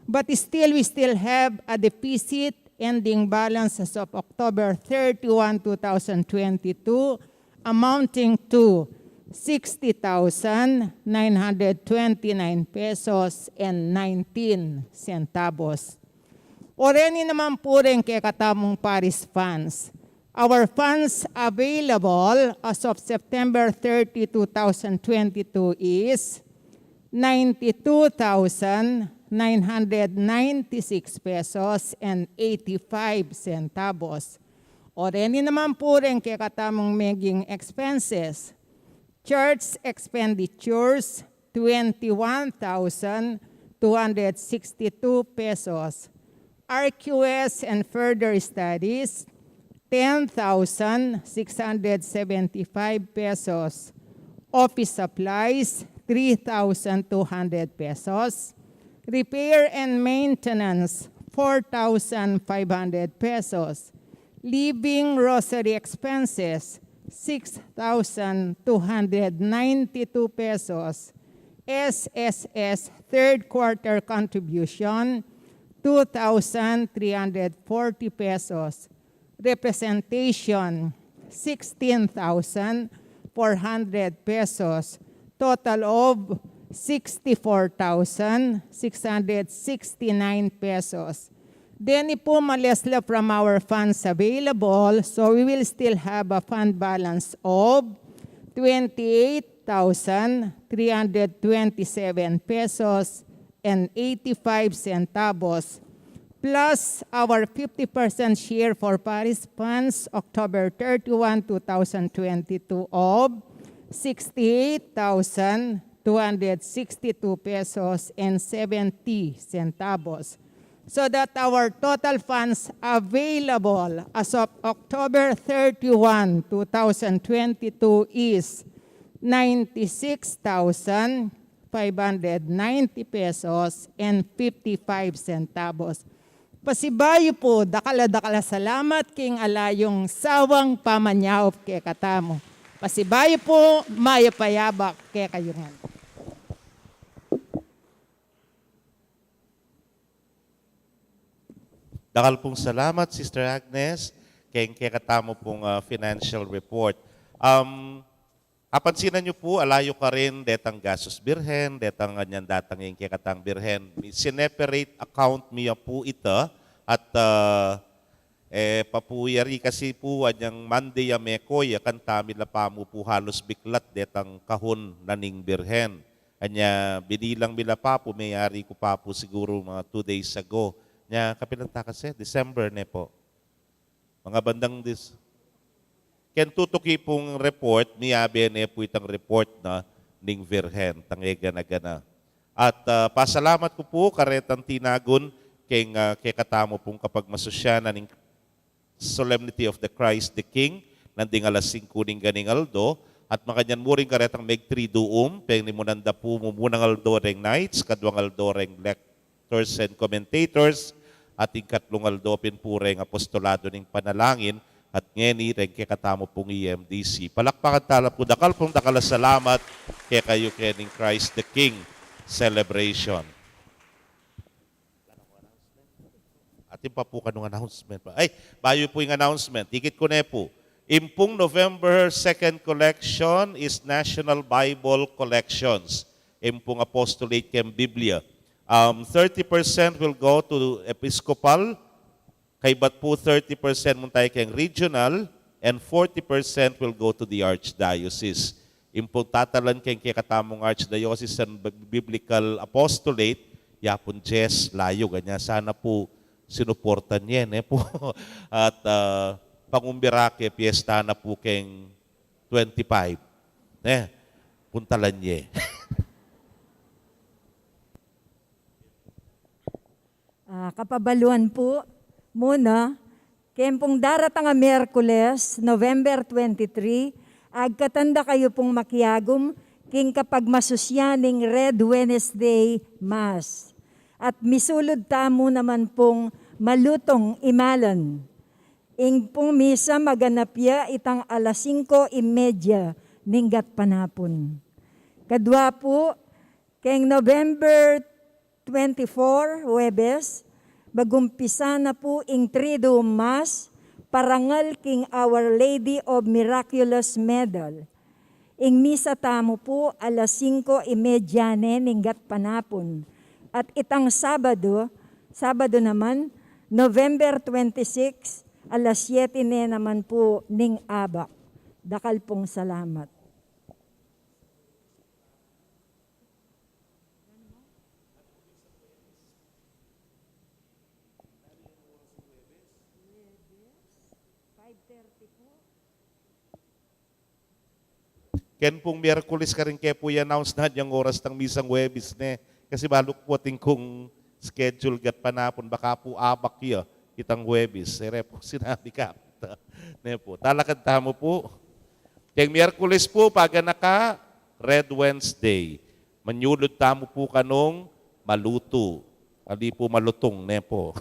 But still, we still have a deficit ending balance as of October 31, 2022, amounting to 60,929 pesos and 19 centavos. O rin naman po rin kay katamong Paris funds. Our funds available as of September 30, 2022 is 92,996 pesos and 85 centavos. O rin naman po rin kay katamong maging expenses. Church expenditures, 21,262 pesos. RQS and further studies, 10,675 pesos. Office supplies, 3,200 pesos. Repair and maintenance, 4,500 pesos. Living rosary expenses, 6,292 pesos. SSS third quarter contribution, 2,340 pesos. Representation, 16,400 pesos. Total of 64,669 pesos. Then po malesla from our funds available, so we will still have a fund balance of 28,327 pesos and 85 centavos, plus our 50% share for Paris funds October 31, 2022 of 68,262 pesos and 70 centavos. So that our total funds available as of October 31, 2022 is 96,590 pesos and 55 centavos. Pasibayo po, dakala salamat king alayong sawang pamanyaw ke katamo. Pasibayo po, maya payabak ke kayungan. Dakal pong salamat, Sister Agnes, kay katamo pong financial report. Apansinan niyo po, alayo ka rin detang gastos birhen, detang ganyan datang yung katang birhen. Sineperate account niya po ito at papuyari kasi po anyang Monday amekoy, akan tamila pa mo po halos biklat detang kahon naning birhen. Anya binilang bila pa po, mayari ko pa po siguro mga 2 days ago. Nya kapilanta kasi, December ne po. Mga bandang ken tutuki pong report, niyabi ne po itang report na ning Virhen, tangega na gana. At pasalamat ko po karetang tinagon kay katamo pong kapag masosyana ning Solemnity of the Christ the King, nanding alas 5 ning ganing aldo, at makanyan mo rin karetang meg 3 duum, peng ni munanda po mumunang aldo reng nights, kadwang aldo reng lectors and commentators, at ikatlong aldopin po rin apostolado ng panalangin at ngeni rin katamo pong EMDC. Palakpakan tala po dakal pong salamat kay kayo kening Christ the King celebration. Atin pa po kanong announcement pa. Ay, bayo po yung announcement. Tikit ko na po. Impong November 2nd collection is National Bible Collections. Impong Apostolate kem Biblia. 30% will go to Episcopal, kay bat po 30% mong tayo kayang regional, and 40% will go to the Archdiocese. Impong tatalan kayang katamong Archdiocese and Biblical Apostolate, yapon Jess, layo, ganyan. Sana po sinuportan yan po. At pangumbirake, piyesta na po keng 25. Puntalan niya. Kapabaluan po muna, kempong daratang nga Miyerkules, November 23, agkatanda kayo pong makiagum, king kapag masusyaning Red Wednesday Mass. At misulod tamo naman pong malutong imalan. Ing pong misa maganapya itang alas 5:30 ninggat panapon. Kadwa po, keng November 24, Huwebes, bagumpisa na po ing Triduum Mass, parangal king Our Lady of Miraculous Medal. Ing misa tamo po alas 5:30 ninggat panapon. At itang Sabado naman, November 26, alas 7 naman po ning abak. Dakal pong salamat. Ken pong Miyerkules ka rin kaya po i-announce na yung oras ng misang Huwebes ne. Kasi balok po ating kung schedule gat panapon, baka po abak yun, itang Huwebes. Sere po sinabi ka. Ne po. Talakad tamo po. Kaya Miyerkules po, pag naka Red Wednesday, manyulod tamo po kanong maluto. Hindi po malutong, ne po.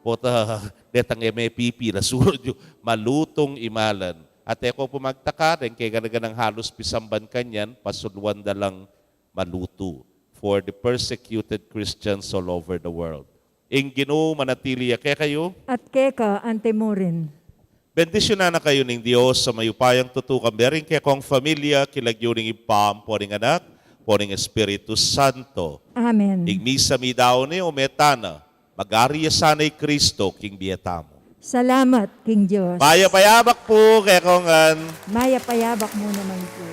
Pota, detang MPP, nasunod yung malutong imalan. At eko po magtaka rin, kaya ganaganang halos pisamban kanyan, pasuluan dalang maluto for the persecuted Christians all over the world. Ing Ginoo manatili kaya kayo. At keka, ante mo rin. Bendisyon na kayo ng Diyos sa mayupayang tutukan. Meron kaya kong familia, kilagyo ng ipam, poring anak, poring Espiritu Santo. Amen. Ing misa mi daw ni umetana, mag-ariya sana'y Kristo, king biyatamo. Salamat, King Diyos. Maya payabak po, kaya kongan. Maya payabak mo naman po.